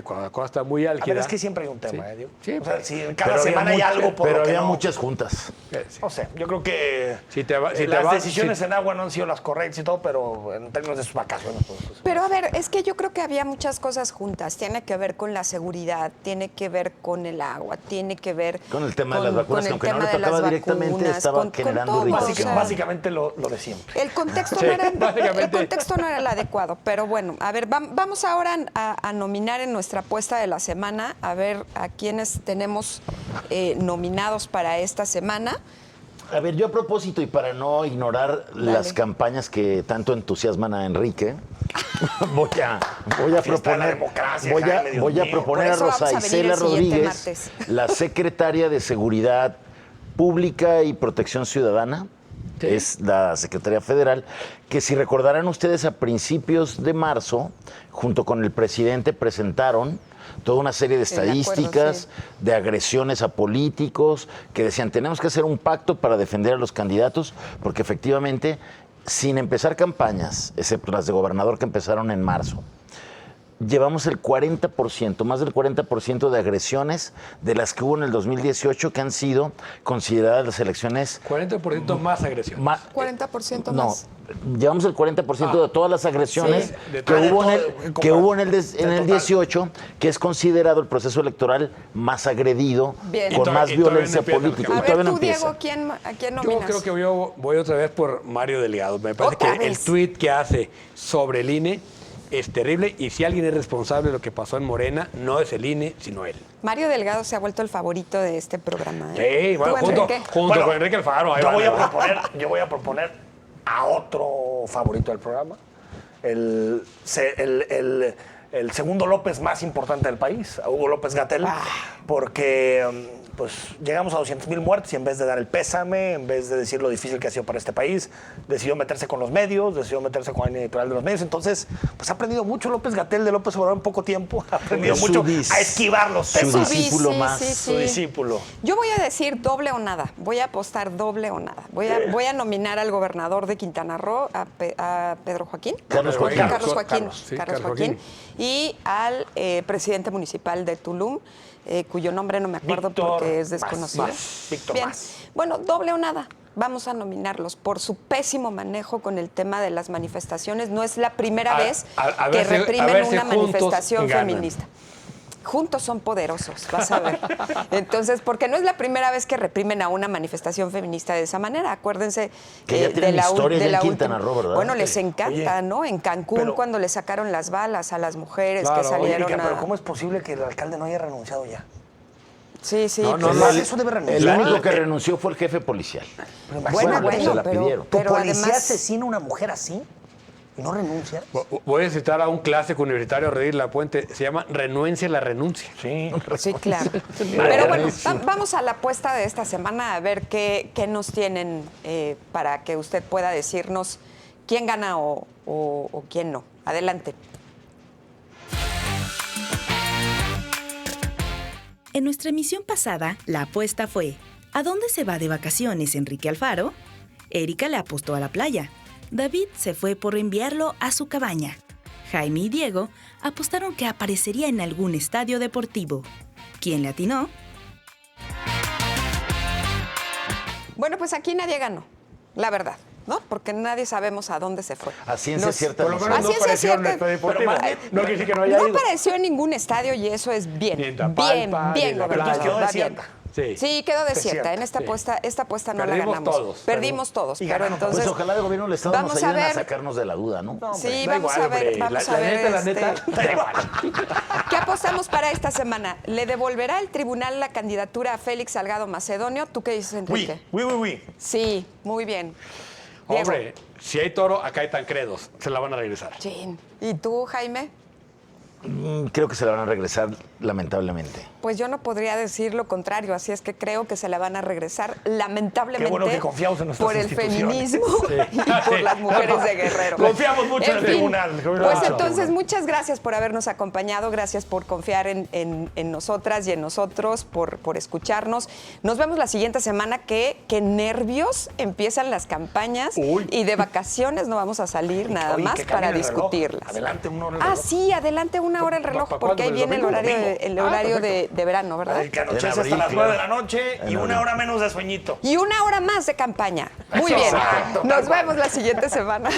cuando la cosa está muy A álgida. ver, es que siempre hay un tema, Sí. Diego. Sí, o sea, pero- si cada Pero había semana hay mucha- algo por pero lo que había no. muchas juntas. Sí. No sé, yo creo que Si te va- si te las va- decisiones si- en agua no han sido las correctas y todo, pero en términos de sus vacaciones. Pues, Pero a ver, es que yo creo que había muchas cosas juntas. Tiene que ver con la seguridad, tiene que ver con el agua, tiene que ver Con el tema de las vacunas, con el que aunque no tema le de las tocaba directamente, vacunas, estaba con generando todo, irritación. o sea, básicamente lo de siempre. El contexto, Sí, no era, básicamente. el contexto no era el adecuado, pero bueno, a ver, vamos ahora a nominar en nuestra apuesta de la semana, a ver a quiénes tenemos nominados para esta semana. A ver, yo a propósito, y para no ignorar las campañas que tanto entusiasman a Enrique, voy a Fiesta de la proponer, democracia, voy a Jaime, Dios mío. proponer a Por eso Rosa vamos a venir Isela el siguiente Rodríguez, martes. la secretaria de Seguridad Pública y Protección Ciudadana, Sí. es la Secretaría Federal, que si recordarán ustedes a principios de marzo, junto con el presidente, presentaron toda una serie de Sí, de acuerdo, estadísticas, sí. de agresiones a políticos, que decían, tenemos que hacer un pacto para defender a los candidatos, porque efectivamente, sin empezar campañas, excepto las de gobernador que empezaron en marzo, llevamos el 40%, más del 40% de agresiones de las que hubo en el 2018 que han sido consideradas las elecciones 40% más agresión. 40% no, más. llevamos el 40% de todas las agresiones Sí, de que todo, hubo de en todo, el, que hubo en el, en el total. 18, que es considerado el proceso electoral más agredido, Bien. con Y más todavía no violencia empieza la política. A Y ver, todavía no tú, empieza. Diego, ¿a quién Yo nominas? creo que yo voy otra vez por Mario Delgado. Me parece ¿Otra que vez? el tuit que hace sobre el INE es terrible y si alguien es responsable de lo que pasó en Morena, no es el INE, sino él. Mario Delgado se ha vuelto el favorito de este programa. Sí, bueno, ¿Tú, junto Enrique? con Enrique Alfaro. ahí Yo van, voy, ahí a van. proponer a otro favorito del programa, el segundo López más importante del país, a Hugo López-Gatell, porque pues llegamos a 200,000 muertes y en vez de dar el pésame, en vez de decir lo difícil que ha sido para este país, decidió meterse con los medios, decidió meterse con la línea editorial de los medios. Entonces, pues ha aprendido mucho López-Gatell de López Obrador en poco tiempo, ha aprendido Es mucho su a esquivar los su temas. discípulo Sí, más. sí, sí. Su discípulo. Yo voy a decir doble o nada. Voy a apostar doble o nada. Voy a nominar al gobernador de Quintana Roo, a Pedro Joaquín. Carlos Joaquín. Carlos Joaquín. Carlos, sí, Carlos Carlos Joaquín. Joaquín. Y al presidente municipal de Tulum, cuyo nombre no me acuerdo Víctor porque es Mas. desconocido. Víctor Bien. Mas. Bueno, doble o nada. Vamos a nominarlos por su pésimo manejo con el tema de las manifestaciones. No es la primera vez a que ver si- a reprimen ver si una juntos manifestación ganan. feminista. Juntos son poderosos, vas a ver. Entonces, porque no es la primera vez que reprimen a una manifestación feminista de esa manera. Acuérdense Que ya tienen historia de ya en la Quintana última. Roo, ¿verdad? Bueno, les encanta, Oye, ¿no? En Cancún, pero- cuando le sacaron las balas a las mujeres Claro, que oye, salieron Erika, pero a... ¿cómo es posible que el alcalde no haya renunciado ya? Sí, sí. No, pues, no, Eso debe renunciar. El único que renunció fue el jefe policial. Pero Bueno, imagínate, se la pero, pidieron. ¿Tu pero policía además... asesina a una mujer así y no renuncia? Voy a citar a un clásico universitario, Redir Lapuente, se llama Renuencia la renuncia. Sí. Sí, claro. Pero bueno, vamos a la apuesta de esta semana a ver qué nos tienen para que usted pueda decirnos quién gana o quién no. Adelante. En nuestra emisión pasada, la apuesta fue: ¿a dónde se va de vacaciones Enrique Alfaro? Erika le apostó a la playa. David se fue por enviarlo a su cabaña. Jaime y Diego apostaron que aparecería en algún estadio deportivo. ¿Quién le atinó? Bueno, pues aquí nadie ganó, la verdad, ¿no? Porque nadie sabemos a dónde se fue. A ciencia Nos- cierta Por lo no menos A no ciencia apareció en el cierta, estadio deportivo. pero más bien- No quiere decir que no haya No ido. apareció en ningún estadio y eso es bien. Ni en Tapalpa, ni bien, en la gobernador, playa. Quedó va bien. desierta. Sí. Sí, quedó desierta. Desierta, En esta apuesta no Perdimos la ganamos. todos, Perdimos todos, Y pero ganaron. entonces... Pues ojalá el gobierno del Estado nos vamos a ayuden a ver. sacarnos de la duda, ¿no? Sí, Da vamos igual, a ver, hombre. vamos La a ver. neta, da igual. ¿Qué apostamos para esta semana? ¿Le devolverá el tribunal la candidatura a Félix Salgado Macedonio? ¿Tú qué dices, Enrique? Oui. Sí, muy bien. Diego. Hombre, si hay toro, acá hay tancredos. Se la van a regresar. Chin. ¿Y tú, Jaime? Creo que se la van a regresar, lamentablemente. Pues yo no podría decir lo contrario, así es que creo que se la van a regresar, lamentablemente, Qué bueno que confiamos en nuestras por el instituciones. feminismo y por las mujeres de Guerrero. Confiamos mucho en el fin, tribunal. Pues entonces, muchas gracias por habernos acompañado, gracias por confiar en nosotras y en nosotros, por escucharnos. Nos vemos la siguiente semana, que nervios, empiezan las campañas. Uy. Y de vacaciones no vamos a salir nada Oye, más que para cambien el reloj. discutirlas. Adelante una hora el Ah, reloj. sí, adelante una hora el reloj, ¿Para porque ahí cuándo? ¿El viene el domingo? horario, Domingo. el horario de verano, ¿verdad? El que anochece En hasta abril, las 9 de la claro. noche y En una abril. hora menos de sueñito. Y una hora más de campaña. Muy bien. Exacto. Nos vemos la siguiente semana.